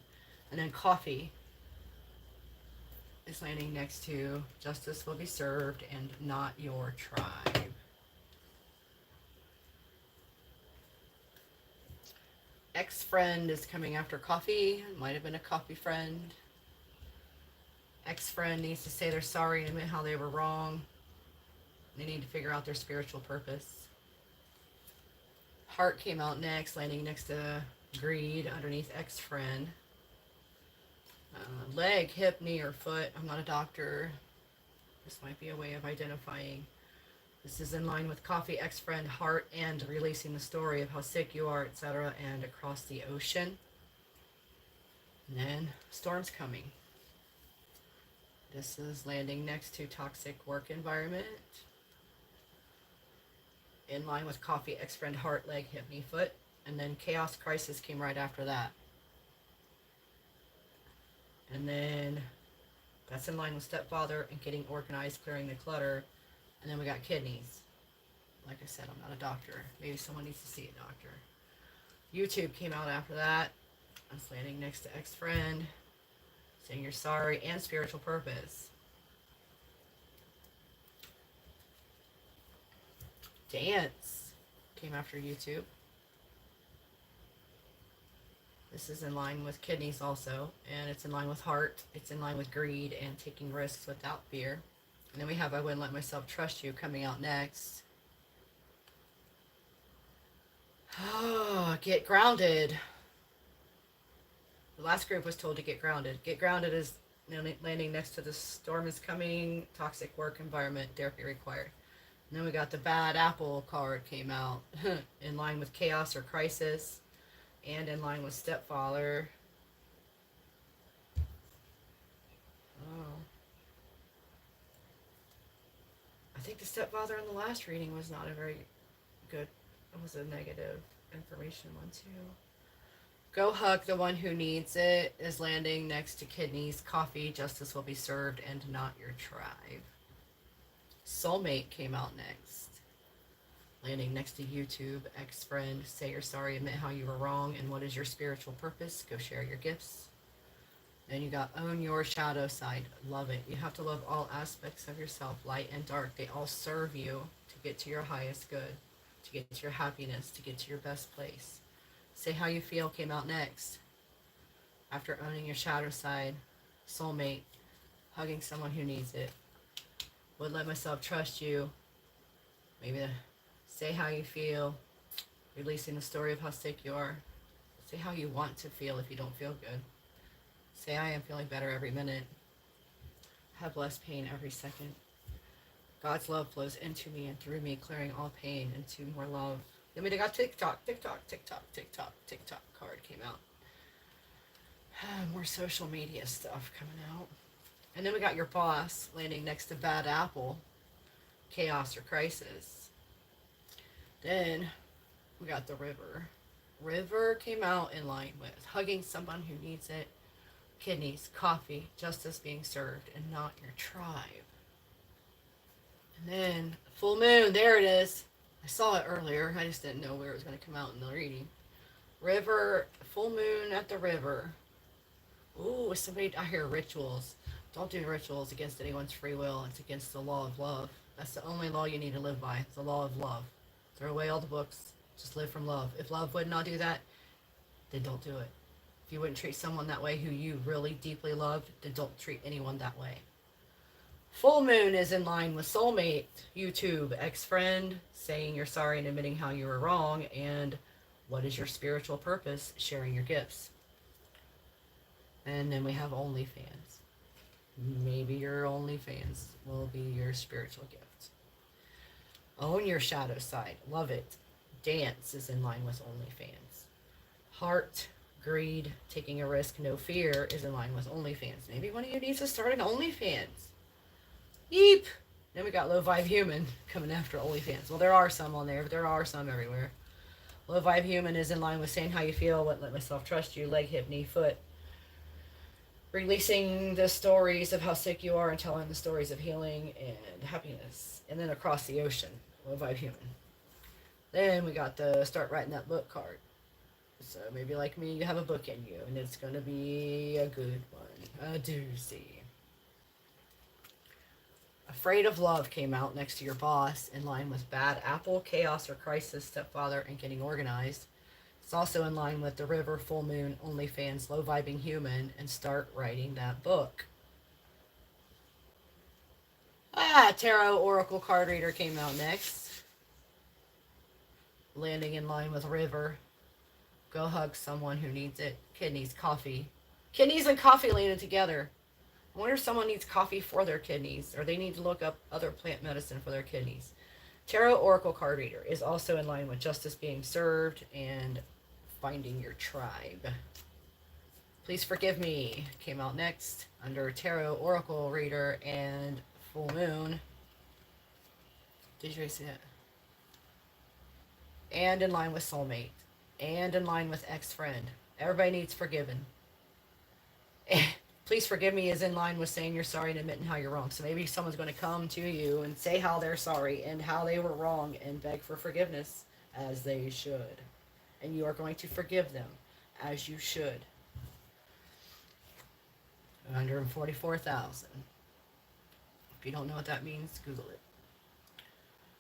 And then coffee is landing next to justice will be served and not your tribe. Ex-friend is coming after coffee. Might have been a coffee friend. Ex-friend needs to say they're sorry and admit how they were wrong. They need to figure out their spiritual purpose. Heart came out next, landing next to greed underneath ex-friend. Leg, hip, knee, or foot. I'm not a doctor. This might be a way of identifying. This is in line with coffee, ex-friend, heart, and releasing the story of how sick you are, etc., and across the ocean. And then storm's coming. This is landing next to toxic work environment. In line with coffee, ex-friend, heart, leg, hip, knee, foot. And then chaos crisis came right after that. And then that's in line with stepfather and getting organized, clearing the clutter. And then we got kidneys. Like I said, I'm not a doctor. Maybe someone needs to see a doctor. YouTube came out after that. That's landing next to ex-friend, saying you're sorry, and spiritual purpose. Dance came after YouTube. This is in line with kidneys also, and it's in line with heart. It's in line with greed and taking risks without fear. And then we have I wouldn't let myself trust you coming out next. Oh, get grounded. The last group was told to get grounded. Get grounded is landing next to the storm is coming, toxic work environment, therapy required. And then we got the bad apple card came out in line with chaos or crisis. And in line with stepfather. Oh. I think the stepfather in the last reading was not a very good, it was a negative information one too. Go hug the one who needs it is landing next to kidneys, coffee, justice will be served, and not your tribe. Soulmate came out next. Landing next to YouTube, ex-friend, say you're sorry, admit how you were wrong, and what is your spiritual purpose? Go share your gifts. Then you got own your shadow side. Love it. You have to love all aspects of yourself, light and dark. They all serve you to get to your highest good, to get to your happiness, to get to your best place. Say how you feel came out next. After owning your shadow side, soulmate, hugging someone who needs it. Would let myself trust you. Maybe say how you feel. Releasing the story of how sick you are. Say how you want to feel if you don't feel good. Say, I am feeling better every minute. Have less pain every second. God's love flows into me and through me, clearing all pain into more love. Then we got TikTok, TikTok, TikTok, TikTok, TikTok card came out. More social media stuff coming out. And then we got your boss landing next to Bad Apple, Chaos or Crisis. Then we got the River. River came out in line with hugging someone who needs it, kidneys, coffee, justice being served, and not your tribe. And then full moon, there it is. I saw it earlier. I just didn't know where it was going to come out in the reading. River, full moon at the river. Ooh, somebody, I hear rituals. Don't do rituals against anyone's free will. It's against the law of love. That's the only law you need to live by. It's the law of love. Throw away all the books. Just live from love. If love would not do that, then don't do it. If you wouldn't treat someone that way who you really deeply loved, then don't treat anyone that way. Full moon is in line with soulmate, YouTube, ex-friend, saying you're sorry and admitting how you were wrong, and what is your spiritual purpose, sharing your gifts. And then we have OnlyFans. Maybe your OnlyFans will be your spiritual gift. Own your shadow side. Love it. Dance is in line with OnlyFans. Heart, greed, taking a risk, no fear is in line with OnlyFans. Maybe one of you needs to start an OnlyFans. Yeep. Then we got Low Vibe Human coming after OnlyFans. Well, there are some on there, but there are some everywhere. Low Vibe Human is in line with saying how you feel, wouldn't let myself trust you, leg, hip, knee, foot. Releasing the stories of how sick you are and telling the stories of healing and happiness. And then across the ocean, Low Vibe Human. Then we got the start writing that book card. So maybe like me, you have a book in you, and it's going to be a good one. A doozy. Afraid of Love came out next to your boss, in line with Bad Apple, Chaos or Crisis, Stepfather, and Getting Organized. It's also in line with The River, Full Moon, OnlyFans, Low Vibing Human, and Start Writing That Book. Tarot Oracle Card Reader came out next. Landing in line with River. Go hug someone who needs it. Kidneys, coffee. Kidneys and coffee landed together. I wonder if someone needs coffee for their kidneys, or they need to look up other plant medicine for their kidneys. Tarot Oracle Card Reader is also in line with Justice Being Served and Finding Your Tribe. Please Forgive Me came out next under Tarot Oracle Reader and Full Moon. Did you see it? And in line with Soulmate. And in line with Ex-Friend. Everybody needs forgiven. Please Forgive Me is in line with saying you're sorry and admitting how you're wrong. So maybe someone's going to come to you and say how they're sorry and how they were wrong and beg for forgiveness, as they should. And you are going to forgive them, as you should. 144,000. If you don't know what that means, Google it.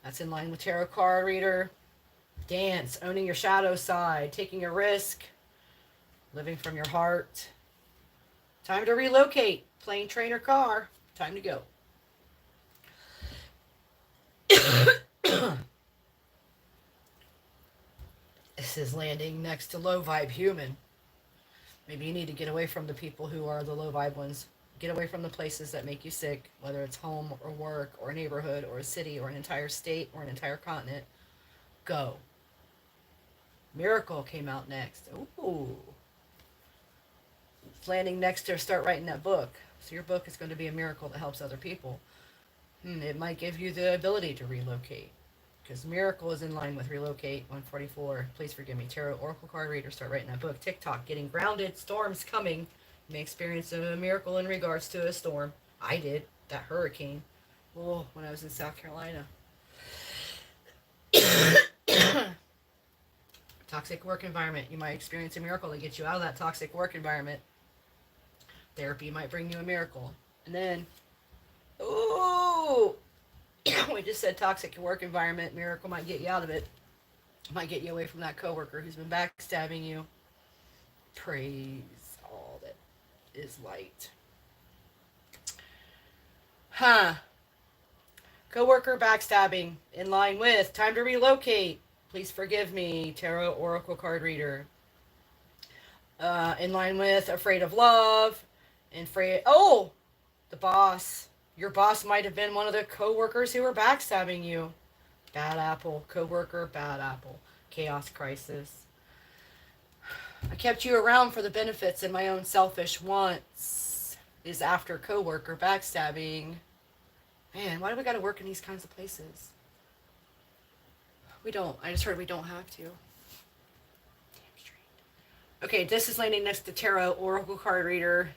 That's in line with Tarot Card Reader. Dance, owning your shadow side, taking a risk, living from your heart. Time to relocate. Plane, train, or car. Time to go. This is landing next to Low Vibe Human. Maybe you need to get away from the people who are the low vibe ones. Get away from the places that make you sick, whether it's home or work or a neighborhood or a city or an entire state or an entire continent. Go. Miracle came out next. Ooh. It's landing next to Start Writing That Book. So your book is going to be a miracle that helps other people. It might give you the ability to relocate. Because Miracle is in line with Relocate, 144. Please Forgive Me. Tarot Oracle Card Reader, Start Writing That Book. TikTok, Getting Grounded, Storms Coming. You may experience a miracle in regards to a storm. I did. That hurricane. Oh, when I was in South Carolina. Toxic work environment. You might experience a miracle to get you out of that toxic work environment. Therapy might bring you a miracle. And then, ooh, we just said toxic work environment. Miracle might get you out of it. Might get you away from that coworker who's been backstabbing you. Praise all that is light. Coworker backstabbing in line with time to relocate. Please forgive me, Tarot Oracle card reader. In line with afraid of love, and afraid. Oh, the boss. Your boss might have been one of the co-workers who were backstabbing you. Bad apple, co-worker, bad apple. Chaos crisis. I kept you around for the benefits and my own selfish wants. Is after co-worker backstabbing. Man, why do we gotta work in these kinds of places? We don't. I just heard we don't have to. Damn straight. Okay, this is landing next to Tarot Oracle card reader.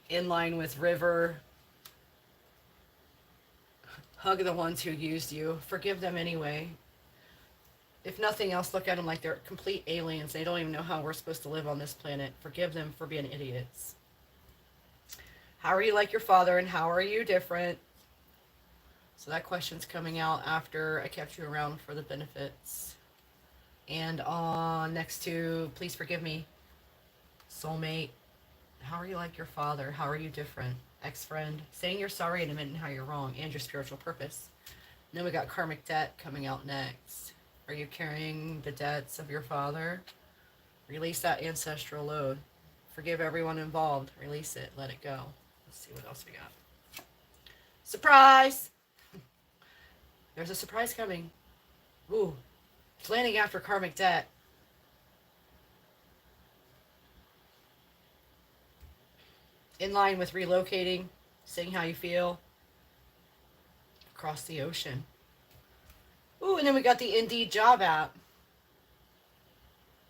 In line with River. Hug the ones who used you. Forgive them anyway. If nothing else, look at them like they're complete aliens. They don't even know how we're supposed to live on this planet. Forgive them for being idiots. How are you like your father, and how are you different? So that question's coming out after I kept you around for the benefits. And on next to please forgive me, soulmate. How are you like your father? How are you different? Ex-friend. Saying you're sorry and admitting how you're wrong, and your spiritual purpose. And then we got karmic debt coming out next. Are you carrying the debts of your father? Release that ancestral load. Forgive everyone involved. Release it. Let it go. Let's see what else we got. Surprise! There's a surprise coming. Ooh. It's landing after karmic debt. In line with relocating. Saying how you feel. Across the ocean. Ooh, and then we got the Indeed job app.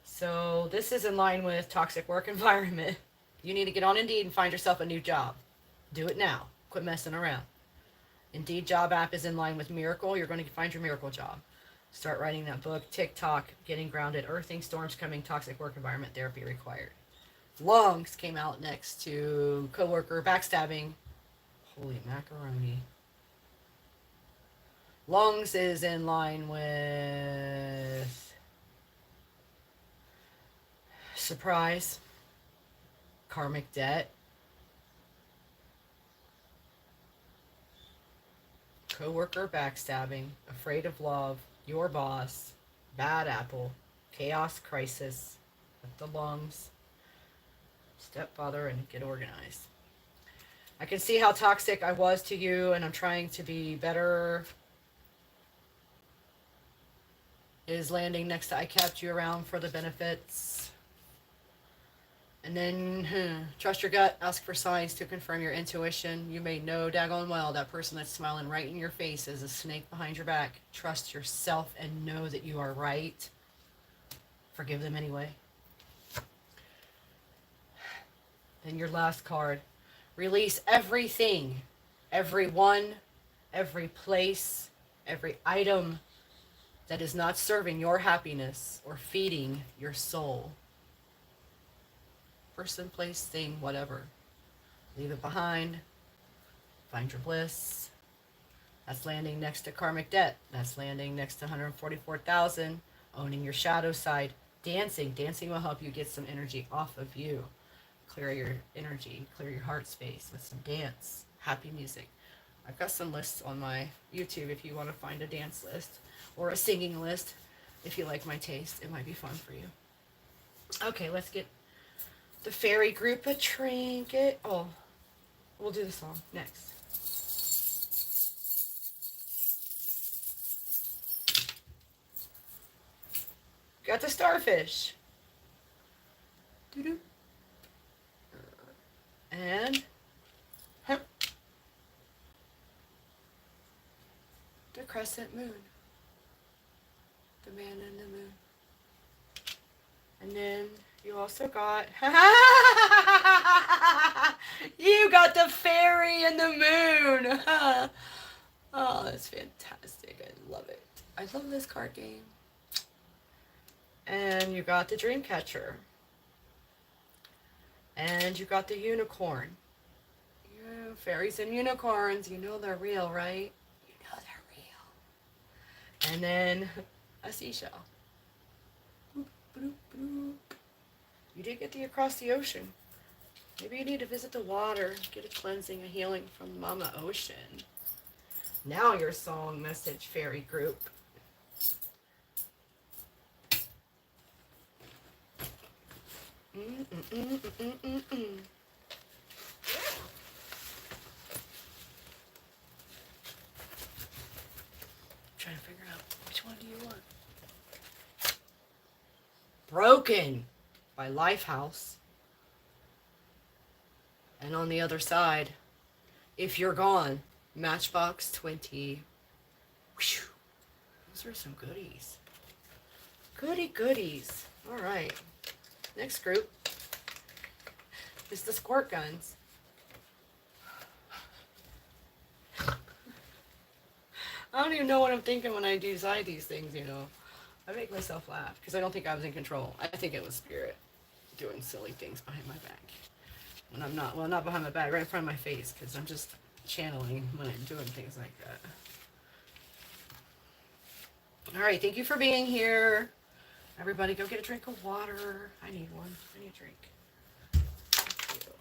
So this is in line with toxic work environment. You need to get on Indeed and find yourself a new job. Do it now. Quit messing around. Indeed job app is in line with miracle. You're going to find your miracle job. Start writing that book. TikTok, getting grounded, earthing, storms coming, toxic work environment, therapy required. Lungs came out next to coworker backstabbing. Holy macaroni. Lungs is in line with surprise, karmic debt, coworker backstabbing, afraid of love, your boss, bad apple, chaos crisis, with the lungs, stepfather, and get organized. I can see how toxic I was to you, and I'm trying to be better. Is landing next to I kept you around for the benefits. And then, trust your gut, ask for signs to confirm your intuition. You may know daggone well that person that's smiling right in your face is a snake behind your back. Trust yourself and know that you are right. Forgive them anyway. Then your last card. Release everything, everyone, every place, every item that is not serving your happiness or feeding your soul. Person, place, thing, whatever. Leave it behind. Find your bliss. That's landing next to karmic debt. That's landing next to 144,000. Owning your shadow side. Dancing. Dancing will help you get some energy off of you. Clear your energy. Clear your heart space with some dance. Happy music. I've got some lists on my YouTube if you want to find a dance list. Or a singing list. If you like my taste, it might be fun for you. Okay, let's get the fairy group a trinket. Oh, we'll do the song next. Got the starfish. Doo-doo. And the crescent moon. The man in the moon. And then you also got you got the fairy and the moon. Oh, that's fantastic. I love it. I love this card game. And you got the dream catcher. And you got the unicorn. Yeah, fairies and unicorns, you know they're real, right? You know they're real. And then a seashell. Boop, boop, boop. You did get the across the ocean. Maybe you need to visit the water, get a cleansing, a healing from Mama Ocean. Now your song message, fairy group. Trying to figure out which one do you want. Broken by Lifehouse. And on the other side, If You're Gone, Matchbox 20. Whew. Those are some goodies. Goodies. All right. Next group is the squirt guns. I don't even know what I'm thinking when I decide these things, you know. I make myself laugh because I don't think I was in control. I think it was spirit doing silly things behind my back. When I'm not, well, not behind my back, right in front of my face, because I'm just channeling when I'm doing things like that. All right, thank you for being here. Everybody go get a drink of water. I need one. I need a drink. Thank you.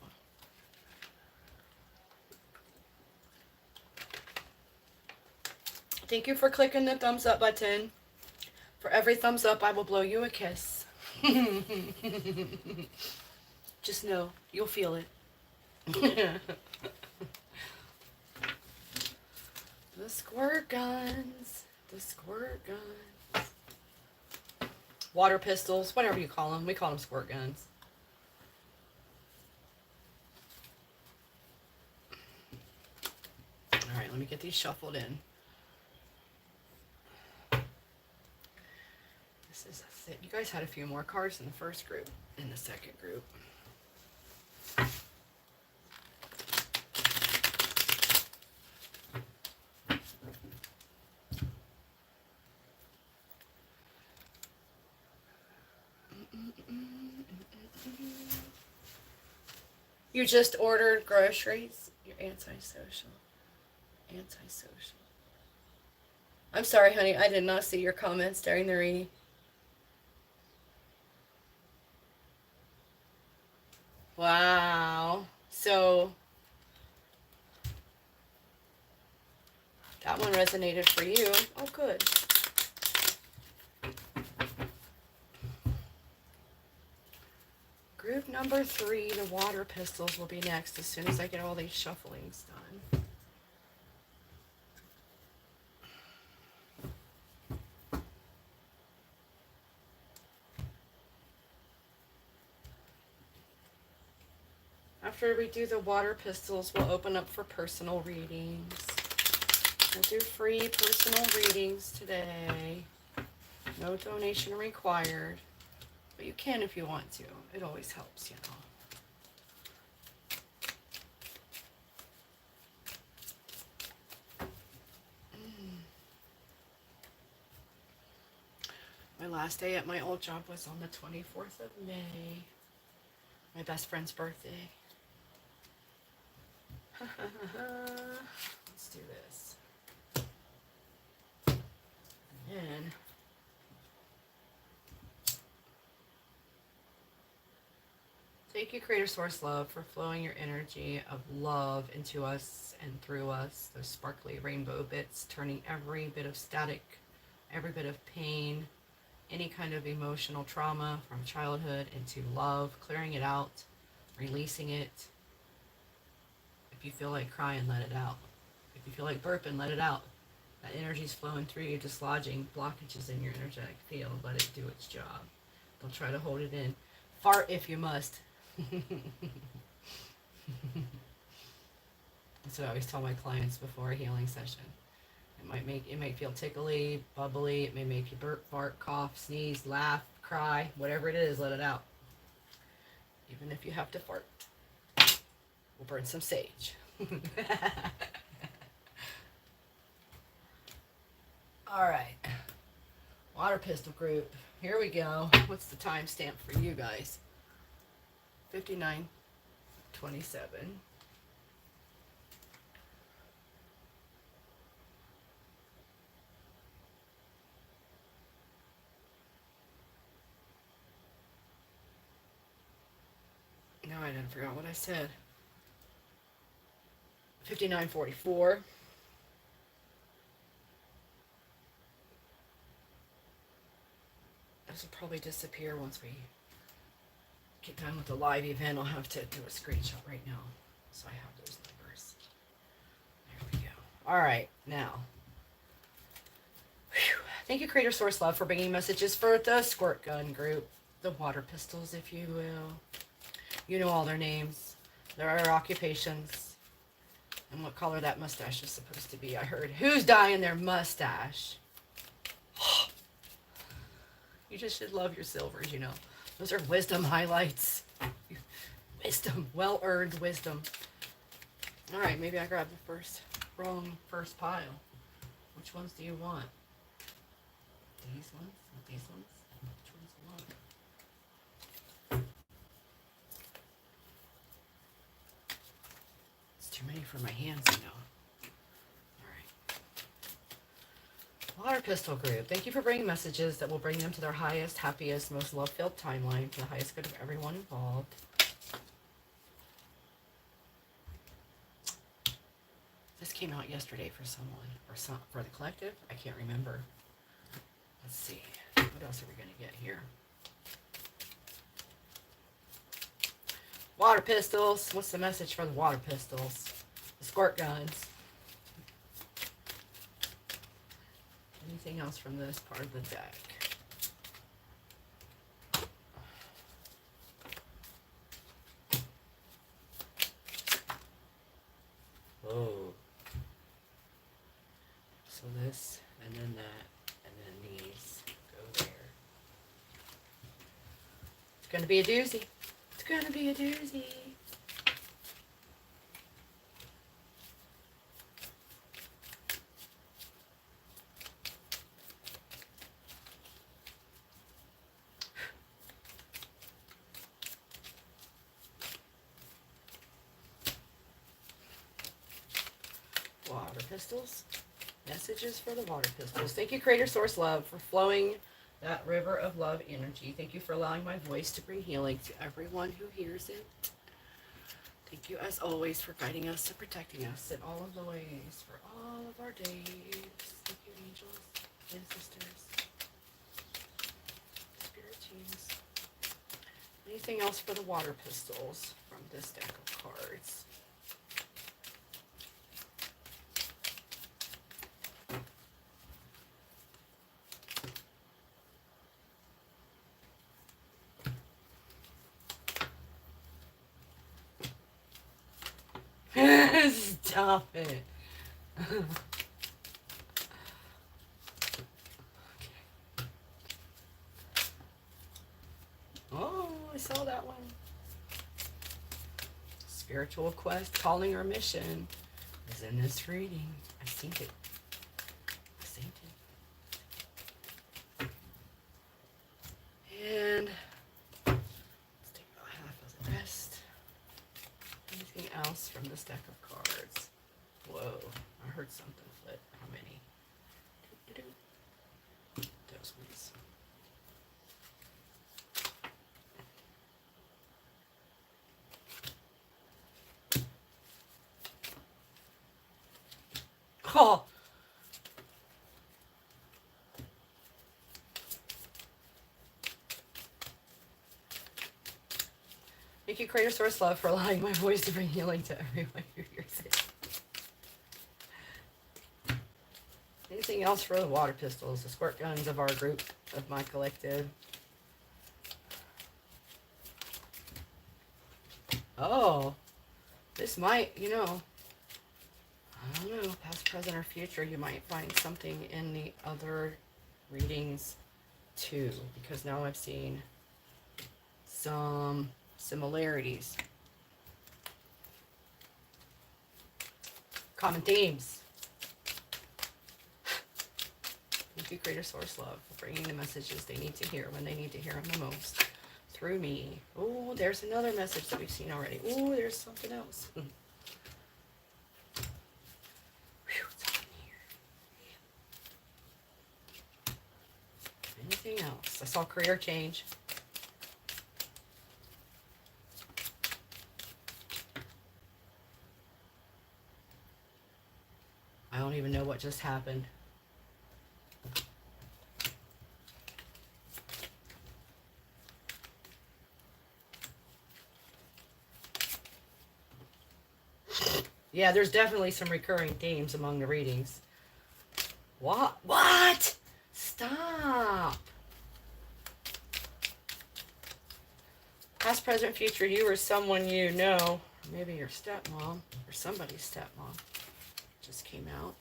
Thank you for clicking the thumbs up button. For every thumbs up, I will blow you a kiss. Just know, you'll feel it. The squirt guns. The squirt guns. Water pistols, whatever you call them. We call them squirt guns. All right, let me get these shuffled in. This is it. You guys had a few more cards in the first group. In the second group. You just ordered groceries? You're antisocial. Antisocial. I'm sorry, honey. I did not see your comments during the reading. Wow. So that one resonated for you. Oh, good. Group number 3, the water pistols, will be next as soon as I get all these shufflings done. After we do the water pistols, we'll open up for personal readings. We'll do free personal readings today. No donation required. But you can if you want to. It always helps, you know. My last day at my old job was on the 24th of May. My best friend's birthday. Let's do this. And thank you, Creator Source Love, for flowing your energy of love into us and through us. Those sparkly rainbow bits, turning every bit of static, every bit of pain, any kind of emotional trauma from childhood into love, clearing it out, releasing it. If you feel like crying, let it out. If you feel like burping, let it out. That energy's flowing through you, dislodging blockages in your energetic field. Let it do its job. Don't try to hold it in. Fart if you must. That's what I always tell my clients before a healing session. It might feel tickly, bubbly. It may make you burp, fart, cough, sneeze, laugh, cry, whatever it is. Let it out. Even if you have to fart, we'll burn some sage. All right, water pistol group. Here we go. What's the timestamp for you guys? 59:27. No, I didn't forget what I said. 59:44. This will probably disappear once we get done with the live event, I'll have to do a screenshot right now. So I have those numbers. There we go. All right, now. Whew. Thank you, Creator Source Love, for bringing messages for the squirt gun group. The water pistols, if you will. You know all their names. Their occupations. And what color that mustache is supposed to be. I heard. Who's dyeing their mustache? You just should love your silvers, you know. Those are wisdom highlights. Wisdom. Well-earned wisdom. All right, maybe I grabbed the wrong first pile. Which ones do you want? These ones? These ones? Which ones do you want? It's too many for my hands, you know. Water Pistol Group, thank you for bringing messages that will bring them to their highest, happiest, most love-filled timeline for the highest good of everyone involved. This came out yesterday for someone, or for the collective. I can't remember. Let's see. What else are we going to get here? Water pistols. What's the message for the water pistols? The squirt guns. Anything else from this part of the deck? Oh. So this, and then that, and then these go there. It's going to be a doozy. It's going to be a doozy. Pistols. Messages for the water pistols. Thank you, Creator Source Love, for flowing that river of love energy. Thank you for allowing my voice to bring healing to everyone who hears it. Thank you, as always, for guiding us and protecting us in all of the ways for all of our days. Thank you, angels and sisters, spirit teams. Anything else for the water pistols from this deck of cards? Stop it. Okay. Oh, I saw that one. Spiritual quest, calling, or mission is in this reading. I've seen it. I've seen it. And let's take about half of the rest. Anything else from this deck of cards? Whoa, I heard something flip. How many? Those ones. Oh! Thank you, Creator Source Love, for allowing my voice to bring healing to everyone who hears it. Anything else for the water pistols, the squirt guns of our group, of my collective? Oh, this might, you know, I don't know, past, present, or future, you might find something in the other readings too, because now I've seen some similarities. Common themes. Thank you, Creator Source Love, for bringing the messages they need to hear when they need to hear them the most through me. Oh, there's another message that we've seen already. Oh, there's something else. Whew, it's hot in here. Anything else? I saw career change. I don't even know what just happened. Yeah, there's definitely some recurring themes among the readings. What? What? Stop. Past, present, future, you or someone you know. Maybe your stepmom or somebody's stepmom just came out.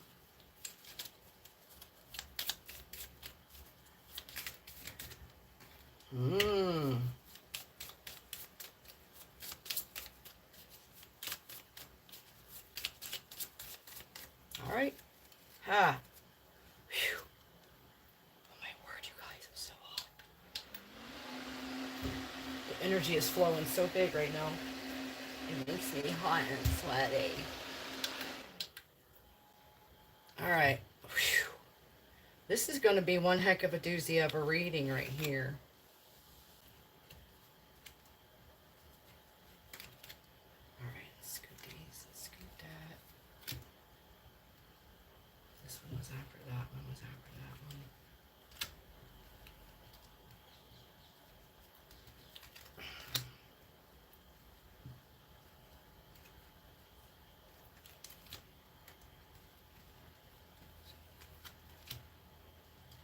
Mmm. All right. Ha. Whew. Oh my word, you guys, I'm so hot. The energy is flowing so big right now. It makes me hot and sweaty. All right. Whew. This is going to be one heck of a doozy of a reading right here. All right, let's scoop these. Let's scoop that. This one was after that one. Was after that one.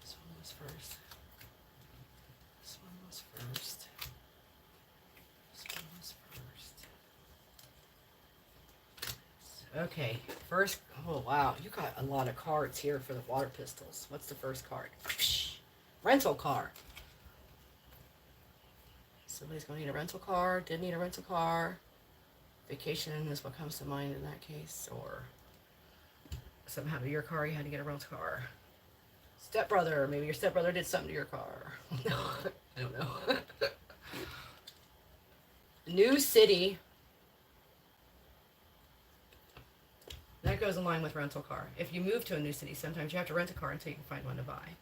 This one was first. This one was first. This one was first. Okay, first. Oh wow, you got a lot of cards here for the water pistols. What's the first card? Rental car. Somebody's gonna need a rental car. Did need a rental car. Vacation is what comes to mind in that case, or something happened to your car. You had to get a rental car. Stepbrother. Maybe your stepbrother did something to your car. I don't know. New city. That goes in line with rental car. If you move to a new city, sometimes you have to rent a car until you can find one to buy.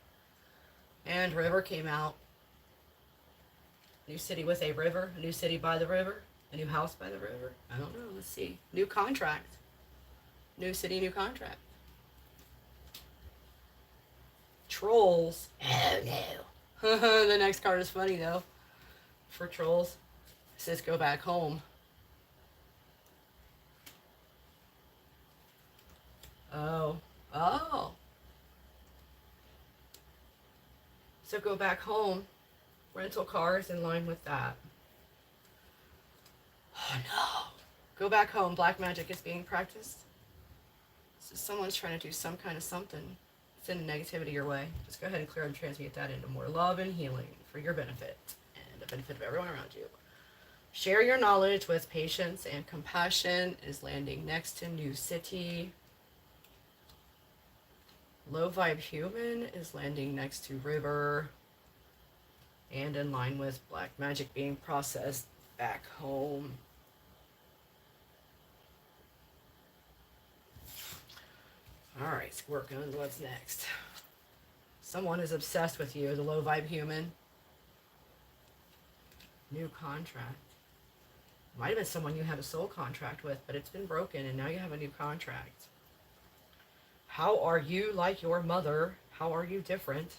And river came out. New city with a river. A new city by the river. A new house by the river. I don't know. Let's see. New contract. New city, new contract. Trolls. Oh no. The next card is funny though. For trolls. It says go back home. Oh. Oh. So go back home. Rental cars in line with that. Oh no. Go back home. Black magic is being practiced. So someone's trying to do some kind of something. Send negativity your way. Just go ahead and clear and transmute that into more love and healing for your benefit and the benefit of everyone around you. Share your knowledge with patience and compassion is landing next to new city. Low vibe human is landing next to river and in line with black magic being processed back home. All right, squirt guns, what's next? Someone is obsessed with you, the low vibe human. New contract. Might have been someone you had a soul contract with, but it's been broken and now you have a new contract. How are you like your mother? How are you different?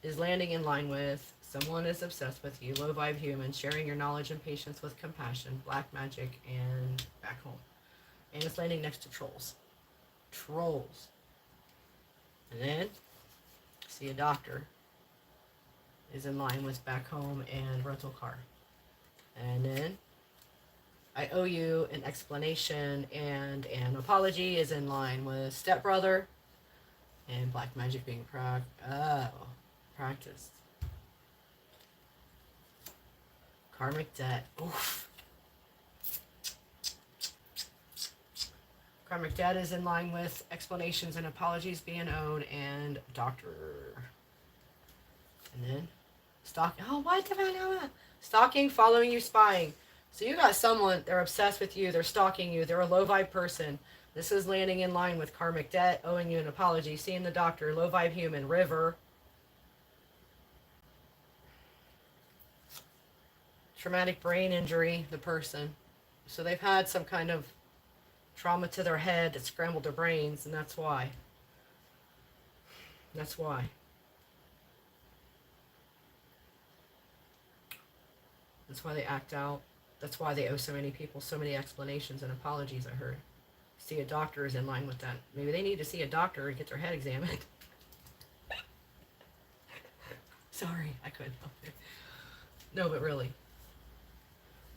Is landing in line with someone is obsessed with you, low vibe human, sharing your knowledge and patience with compassion, black magic, and back home. And it's landing next to trolls. Trolls. And then, see a doctor is in line with back home and rental car. And then, I owe you an explanation and an apology is in line with stepbrother and black magic being practiced. Karmic debt. Oof. Karmic debt is in line with explanations and apologies being owed and doctor. And then stalking. Oh, what the hell? Stalking, following you, spying. So you got someone, they're obsessed with you, they're stalking you, they're a low vibe person. This is landing in line with karmic debt, owing you an apology, seeing the doctor, low vibe human, river. Traumatic brain injury, the person. So they've had some kind of trauma to their head that scrambled their brains, and that's why. That's why. That's why they act out. That's why they owe so many people so many explanations and apologies, I heard. See a doctor is in line with that. Maybe they need to see a doctor and get their head examined. Sorry, I couldn't help it. No, but really.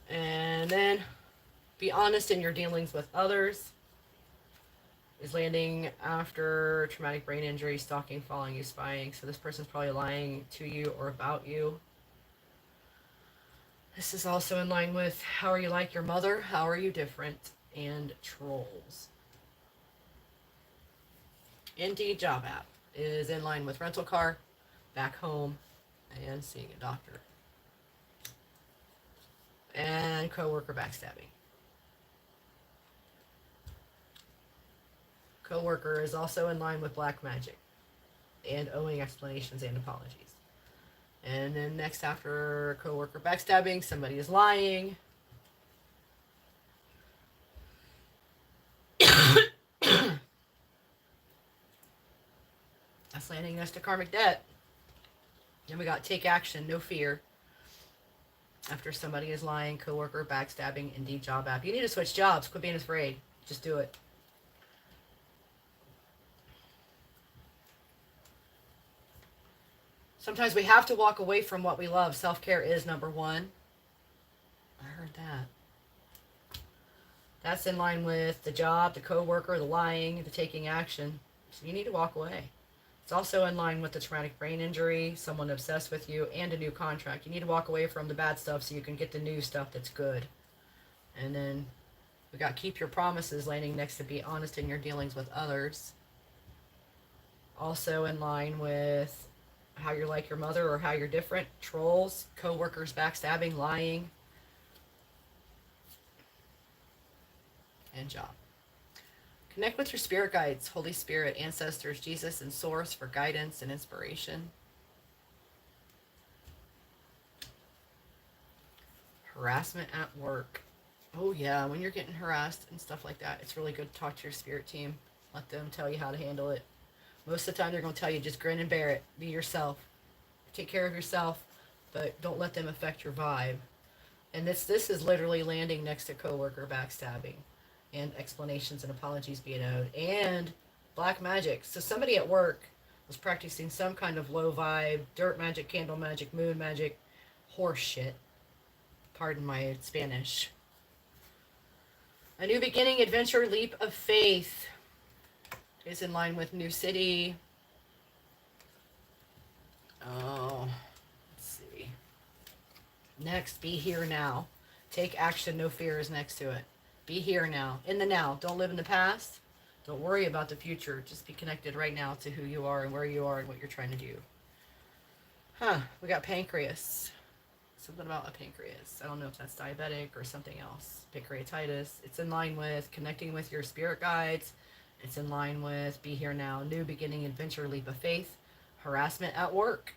And then be honest in your dealings with others. Is landing after traumatic brain injury, stalking, following you, spying. So this person's probably lying to you or about you. This is also in line with how are you like your mother, how are you different, and trolls. Indeed job app is in line with rental car, back home, and seeing a doctor. And coworker backstabbing. Coworker is also in line with black magic and owing explanations and apologies. And then next after coworker backstabbing, somebody is lying. That's landing next to karmic debt. Then we got take action, no fear. After somebody is lying, coworker backstabbing, indeed job app. You need to switch jobs. Quit being afraid. Just do it. Sometimes we have to walk away from what we love. Self-care is number one. I heard that. That's in line with the job, the coworker, the lying, the taking action. So you need to walk away. It's also in line with the traumatic brain injury, someone obsessed with you, and a new contract. You need to walk away from the bad stuff so you can get the new stuff that's good. And then we got keep your promises landing next to be honest in your dealings with others. Also in line with how you're like your mother or how you're different. Trolls, co-workers backstabbing, lying, and job. Connect with your spirit guides, Holy Spirit, ancestors, Jesus, and Source for guidance and inspiration. Harassment at work. Oh yeah, when you're getting harassed and stuff like that, it's really good to talk to your spirit team. Let them tell you how to handle it. Most of the time they're going to tell you just grin and bear it. Be yourself. Take care of yourself, but don't let them affect your vibe. And this is literally landing next to coworker backstabbing and explanations and apologies being owed and black magic. So somebody at work was practicing some kind of low vibe, dirt magic, candle magic, moon magic, horse shit. Pardon my Spanish. A new beginning, adventure, leap of faith is in line with new city. Oh, let's see. Next, be here now. Take action, no fear is next to it. Be here now, in the now. Don't live in the past. Don't worry about the future. Just be connected right now to who you are and where you are and what you're trying to do. We got pancreas. Something about a pancreas. I don't know if that's diabetic or something else. Pancreatitis. It's in line with connecting with your spirit guides. It's in line with be here now, new beginning, adventure, leap of faith. Harassment at work.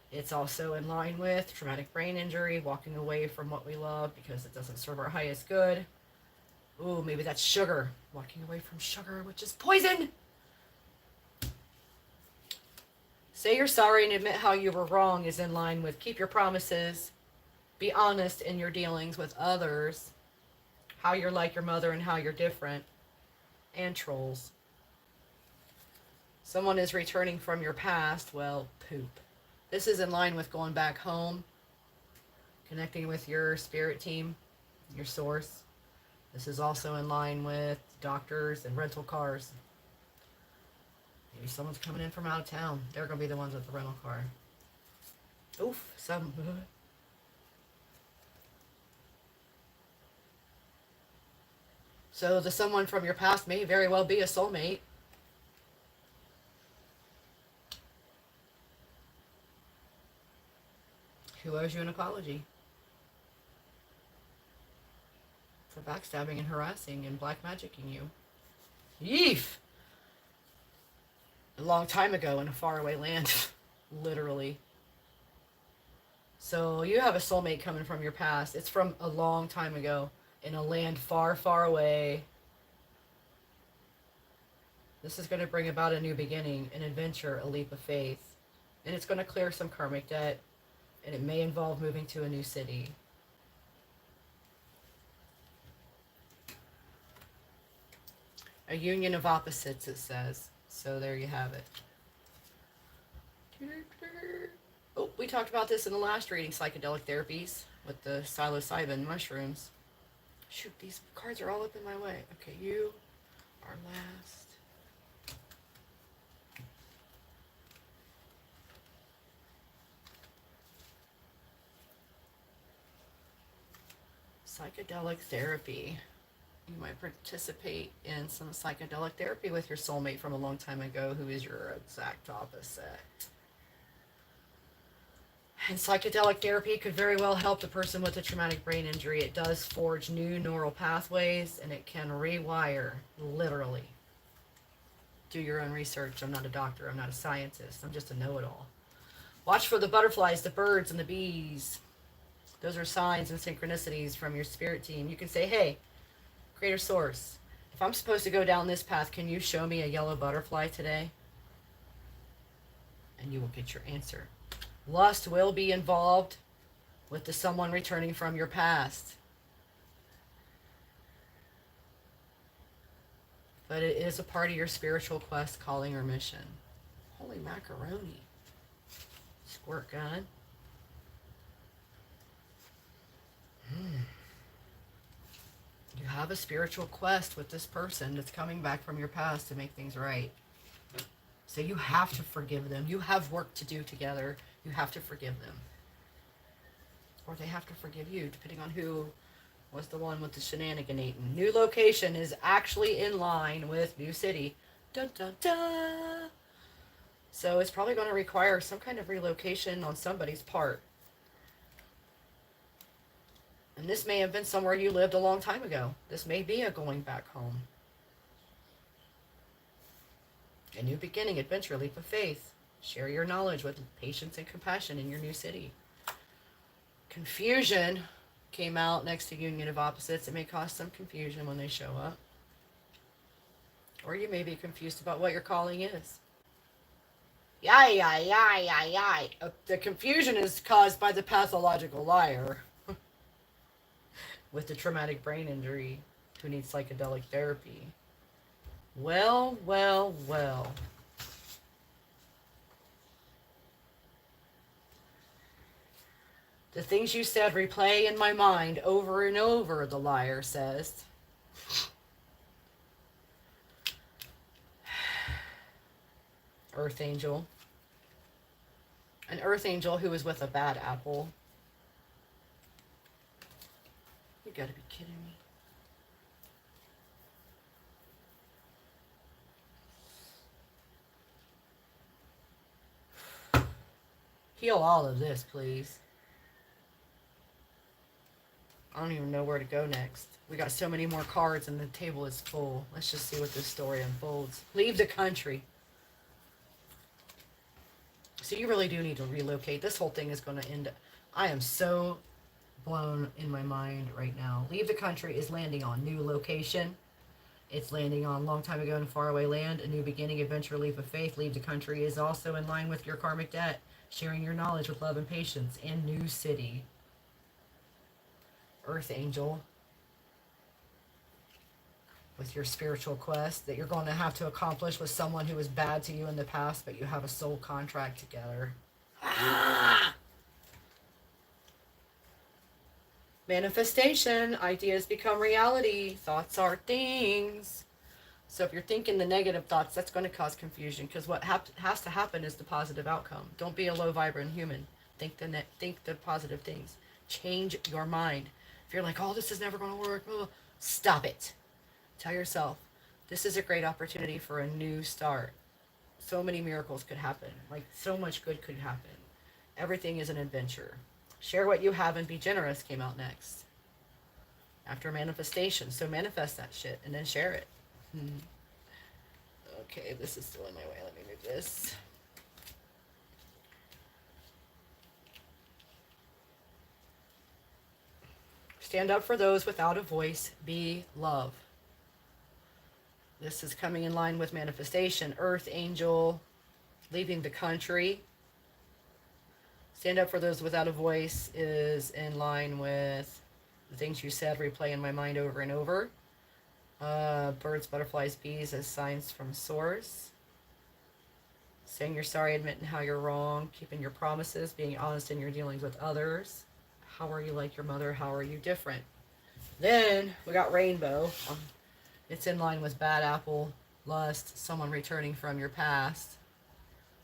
It's also in line with traumatic brain injury, walking away from what we love because it doesn't serve our highest good. Ooh, maybe that's sugar. Walking away from sugar, which is poison. Say you're sorry and admit how you were wrong is in line with keep your promises. Be honest in your dealings with others. How you're like your mother and how you're different. And trolls. Someone is returning from your past. Well, poop. This is in line with going back home. Connecting with your spirit team. Your source. This is also in line with doctors and rental cars. Maybe someone's coming in from out of town. They're going to be the ones with the rental car. Oof, some. So the someone from your past may very well be a soulmate. Who owes you an apology for backstabbing and harassing and black magicking you. Yeef! A long time ago in a faraway land. Literally. So you have a soulmate coming from your past. It's from a long time ago in a land far, far away. This is going to bring about a new beginning, an adventure, a leap of faith. And it's going to clear some karmic debt. And it may involve moving to a new city. A union of opposites, it says. So there you have it. Oh, we talked about this in the last reading, psychedelic therapies with the psilocybin mushrooms. Shoot, these cards are all up in my way. Okay, you are last. Psychedelic therapy. You might participate in some psychedelic therapy with your soulmate from a long time ago who is your exact opposite. And psychedelic therapy could very well help the person with a traumatic brain injury. It does forge new neural pathways and it can rewire, literally. Do your own research. I'm not a doctor. I'm not a scientist. I'm just a know-it-all. Watch for the butterflies, the birds, and the bees. Those are signs and synchronicities from your spirit team. You can say, hey, Greater Source, if I'm supposed to go down this path, can you show me a yellow butterfly today? And you will get your answer. Lust will be involved with the someone returning from your past. But it is a part of your spiritual quest, calling, or mission. Holy macaroni. Squirt gun. You have a spiritual quest with this person that's coming back from your past to make things right. So you have to forgive them. You have work to do together. You have to forgive them. Or they have to forgive you, depending on who was the one with the shenaniganating. New location is actually in line with new city. Dun dun dun. So it's probably going to require some kind of relocation on somebody's part. And this may have been somewhere you lived a long time ago. This may be a going back home. A new beginning, adventure, leap of faith. Share your knowledge with patience and compassion in your new city. Confusion came out next to union of opposites. It may cause some confusion when they show up. Or you may be confused about what your calling is. Yai, yai, yai, yai, yai. The confusion is caused by the pathological liar with the traumatic brain injury who needs psychedelic therapy. Well, well, well. The things you said replay in my mind over and over, the liar says. Earth angel. An earth angel who is with a bad apple. You gotta be kidding me. Heal all of this, please. I don't even know where to go next. We got so many more cards and the table is full. Let's just see what this story unfolds. Leave the country. So you really do need to relocate. This whole thing is going to end. I am so blown in my mind right now. Leave the country is landing on new location. It's landing on long time ago in faraway land. A new beginning, adventure, leap of faith. Leave the country is also in line with your karmic debt. Sharing your knowledge with love and patience. And new city. Earth angel. With your spiritual quest that you're going to have to accomplish with someone who was bad to you in the past, but you have a soul contract together. Ah! Manifestation. Ideas become reality. Thoughts are things. So if you're thinking the negative thoughts, that's going to cause confusion, because what has to happen is the positive outcome. Don't be a low vibrant human. Think the positive things. Change your mind. If you're like, oh, this is never going to work, stop it. Tell yourself, this is a great opportunity for a new start. So many miracles could happen. Like, so much good could happen. Everything is an adventure. Share what you have and be generous came out next. After manifestation. So manifest that shit and then share it. Okay, this is still in my way. Let me move this. Stand up for those without a voice. Be love. This is coming in line with manifestation. Earth angel, leaving the country. Stand up for those without a voice is in line with the things you said replay in my mind over and over. Birds, butterflies, bees as signs from source. Saying you're sorry, admitting how you're wrong, keeping your promises, being honest in your dealings with others. How are you like your mother? How are you different? Then we got rainbow. It's in line with bad apple, lust, someone returning from your past,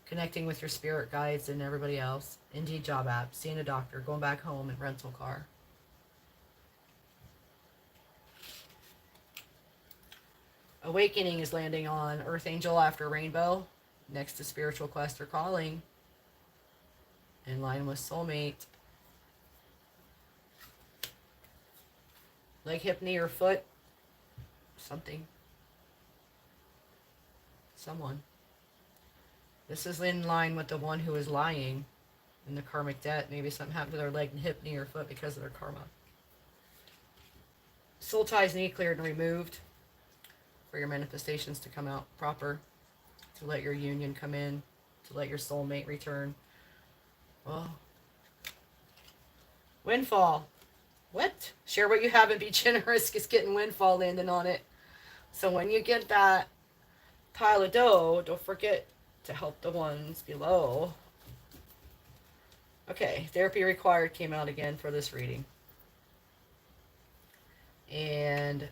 connecting with your spirit guides and everybody else. Indeed job app, seeing a doctor, going back home, and rental car. Awakening is landing on Earth Angel after Rainbow, next to Spiritual Quest or Calling, in line with Soulmate. Leg, hip, knee, or foot, something. Someone. This is in line with the one who is lying in the karmic debt. Maybe something happened to their leg, hip, knee, or foot because of their karma. Soul ties, knee cleared and removed for your manifestations to come out proper, to let your union come in, to let your soulmate return. Oh. Windfall. What? Share what you have and be generous. It's getting windfall landing on it. So when you get that pile of dough, don't forget to help the ones below. Okay, therapy required came out again for this reading. And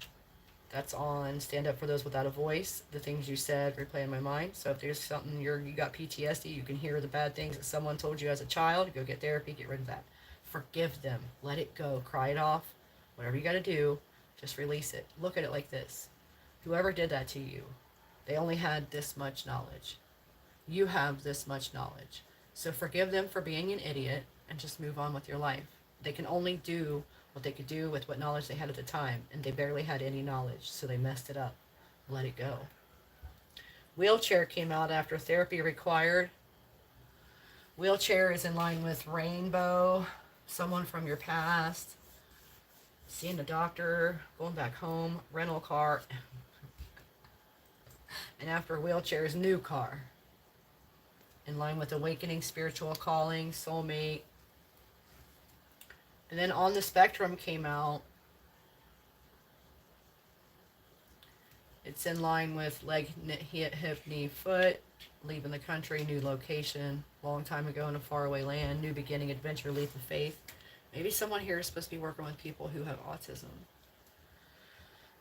that's on Stand Up for Those Without a Voice. The things you said replay in my mind. So if there's something you got PTSD, you can hear the bad things that someone told you as a child, go get therapy, get rid of that. Forgive them. Let it go. Cry it off. Whatever you got to do, just release it. Look at it like this. Whoever did that to you, they only had this much knowledge. You have this much knowledge. So forgive them for being an idiot and just move on with your life. They can only do what they could do with what knowledge they had at the time, and they barely had any knowledge, so they messed it up. Let it go. Wheelchair came out after therapy required. Wheelchair is in line with rainbow, someone from your past, seeing a doctor, going back home, rental car, and after wheelchair is new car. In line with awakening, spiritual calling, soulmate. And then on the spectrum came out. It's in line with leg, hip, knee, foot, leaving the country, new location, long time ago in a faraway land, new beginning, adventure, leap of faith. Maybe someone here is supposed to be working with people who have autism.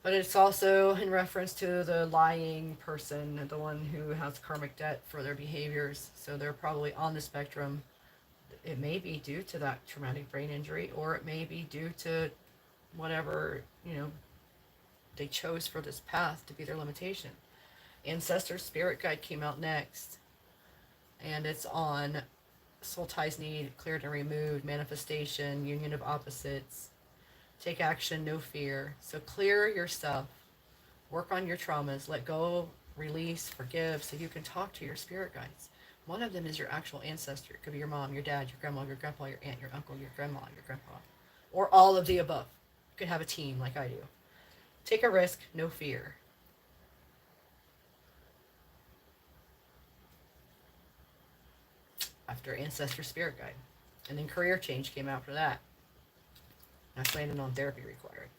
But it's also in reference to the lying person, the one who has karmic debt for their behaviors. So they're probably on the spectrum. It may be due to that traumatic brain injury, or it may be due to whatever, they chose for this path to be their limitation. Ancestor Spirit Guide came out next. And it's on soul ties need cleared and removed, manifestation, union of opposites. Take action, no fear. So clear your stuff. Work on your traumas. Let go, release, forgive, so you can talk to your spirit guides. One of them is your actual ancestor. It could be your mom, your dad, your grandma, your grandpa, your aunt, your uncle, your grandma, your grandpa. Or all of the above. You could have a team like I do. Take a risk, no fear. After Ancestor Spirit Guide. And then Career Change came out for that. That's landing on therapy required.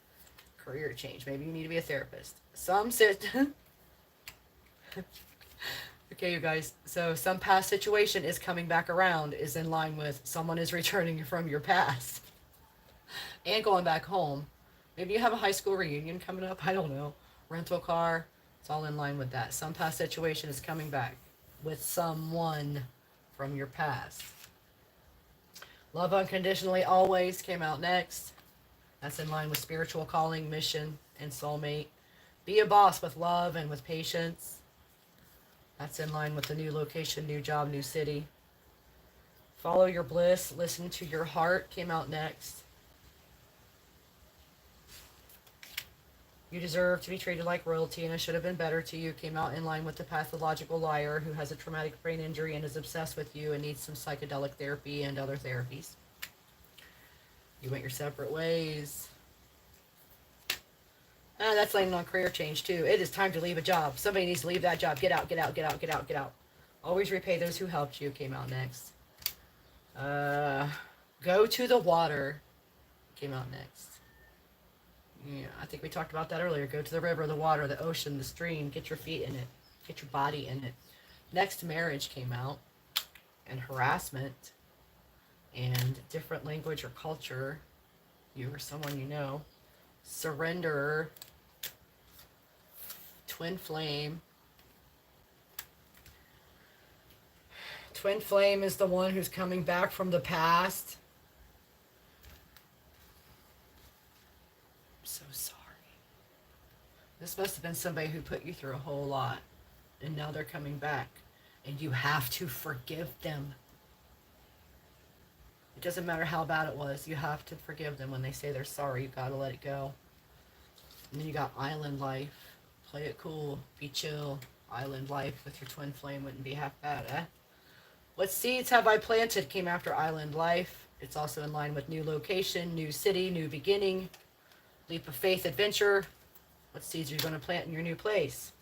Career change. Maybe you need to be a therapist. Some sit. Okay, you guys. So some past situation is coming back around, is in line with someone is returning from your past and going back home. Maybe you have a high school reunion coming up. I don't know. Rental car. It's all in line with that. Some past situation is coming back with someone from your past. Love unconditionally always came out next. That's in line with spiritual calling, mission, and soulmate. Be a boss with love and with patience. That's in line with the new location, new job, new city. Follow your bliss, listen to your heart came out next. You deserve to be treated like royalty and it should have been better to you came out in line with the pathological liar who has a traumatic brain injury and is obsessed with you and needs some psychedelic therapy and other therapies. You went your separate ways. That's landing on career change too. It is time to leave a job. Somebody needs to leave that job. Get out, get out, get out, get out, get out. Always repay those who helped you came out next. Go to the water came out next. Yeah, I think we talked about that earlier. Go to the river, the water, the ocean, the stream. Get your feet in it. Get your body in it. Next, marriage came out, and harassment, and different language or culture. You or someone you know. Surrender, twin flame. Twin flame is the one who's coming back from the past. I'm so sorry. This must have been somebody who put you through a whole lot, and now they're coming back, and you have to forgive them. It doesn't matter how bad it was, you have to forgive them when they say they're sorry. You gotta let it go. And then you got island life. Play it cool, be chill. Island life with your twin flame wouldn't be half bad, eh? What seeds have I planted came after island life. It's also in line with new location, new city, new beginning, leap of faith, adventure. What seeds are you going to plant in your new place?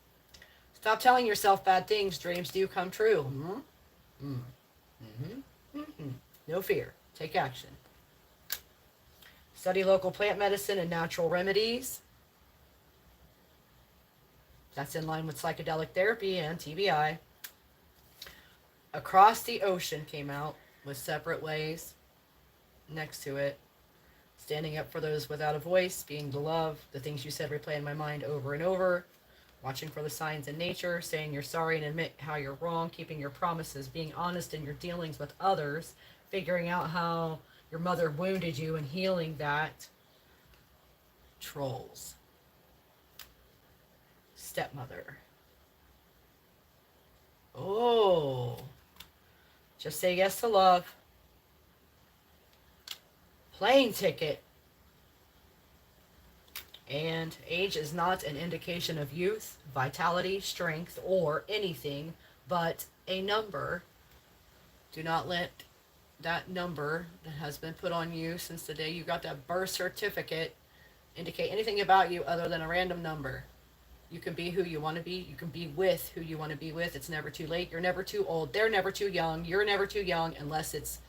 Stop telling yourself bad things. Dreams do come true. Mm-hmm. Mm-hmm. Mm-hmm. No fear. Take action. Study local plant medicine and natural remedies. That's in line with psychedelic therapy and TBI. Across the Ocean came out with separate ways next to it. Standing up for those without a voice, being the love, the things you said replay in my mind over and over, watching for the signs in nature, saying you're sorry and admit how you're wrong, keeping your promises, being honest in your dealings with others, figuring out how your mother wounded you and healing that. Trolls. Stepmother. Oh. Just say yes to love. Plane ticket. And age is not an indication of youth, vitality, strength, or anything but a number. Do not let that number that has been put on you since the day you got that birth certificate indicate anything about you other than a random number. You can be who you want to be. You can be with who you want to be with. It's never too late. You're never too old. They're never too young. You're never too young unless it's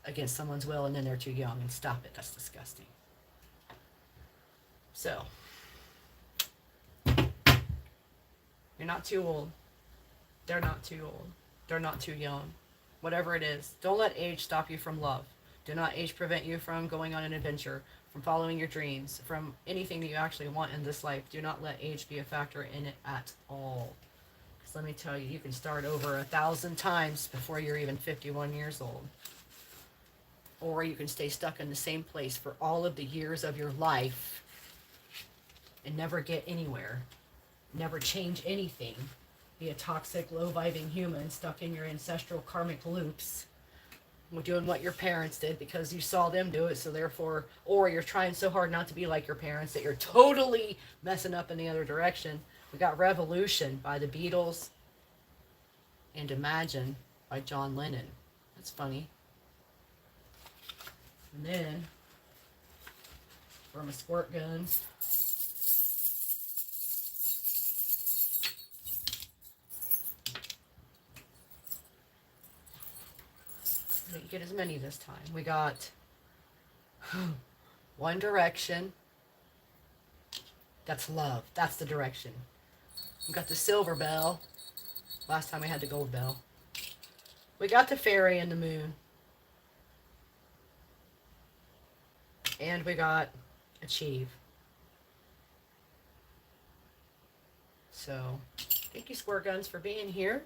against someone's will and then they're too young. And stop it. That's disgusting. So, you're not too old. They're not too old. They're not too young. Whatever it is, don't let age stop you from love. Do not age prevent you from going on an adventure, from following your dreams, from anything that you actually want in this life. Do not let age be a factor in it at all. Because let me tell you, you can start over 1,000 times before you're even 51 years old. Or you can stay stuck in the same place for all of the years of your life and never get anywhere, never change anything, be a toxic, low-vibing human stuck in your ancestral karmic loops, doing what your parents did because you saw them do it, so therefore, or you're trying so hard not to be like your parents that you're totally messing up in the other direction. We got Revolution by the Beatles and Imagine by John Lennon. That's funny. And then, for my squirt guns, I didn't get as many this time. We got One Direction. That's love. That's the direction. We got the Silver Bell. Last time I had the Gold Bell. We got the Fairy and the Moon. And we got Achieve. So, thank you, Squirt Guns, for being here.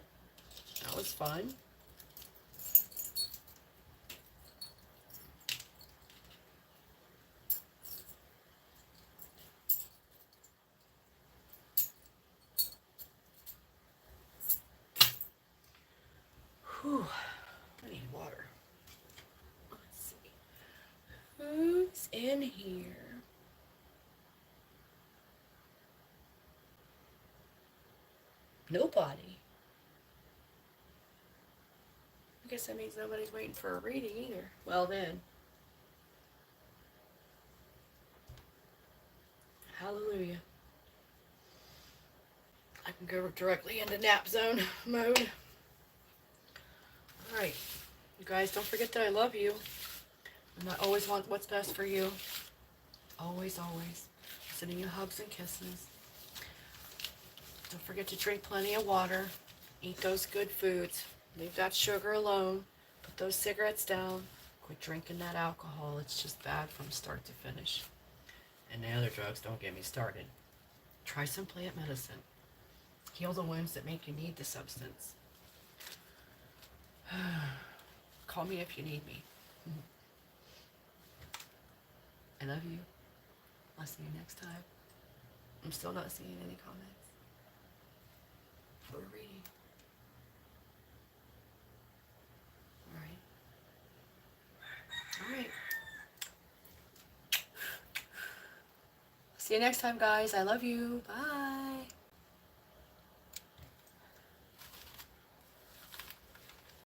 That was fun. Whew. I need water. Let's see. Who's in here? Nobody. I guess that means nobody's waiting for a reading either. Well then. Hallelujah. I can go directly into nap zone mode. Alright. You guys, don't forget that I love you. And I always want what's best for you. Always, always. Sending you hugs and kisses. Don't forget to drink plenty of water. Eat those good foods. Leave that sugar alone. Put those cigarettes down. Quit drinking that alcohol. It's just bad from start to finish. And the other drugs, don't get me started. Try some plant medicine. Heal the wounds that make you need the substance. Call me if you need me. I love you. I'll see you next time. I'm still not seeing any comments for a reading. Alright. See you next time, guys. I love you. Bye.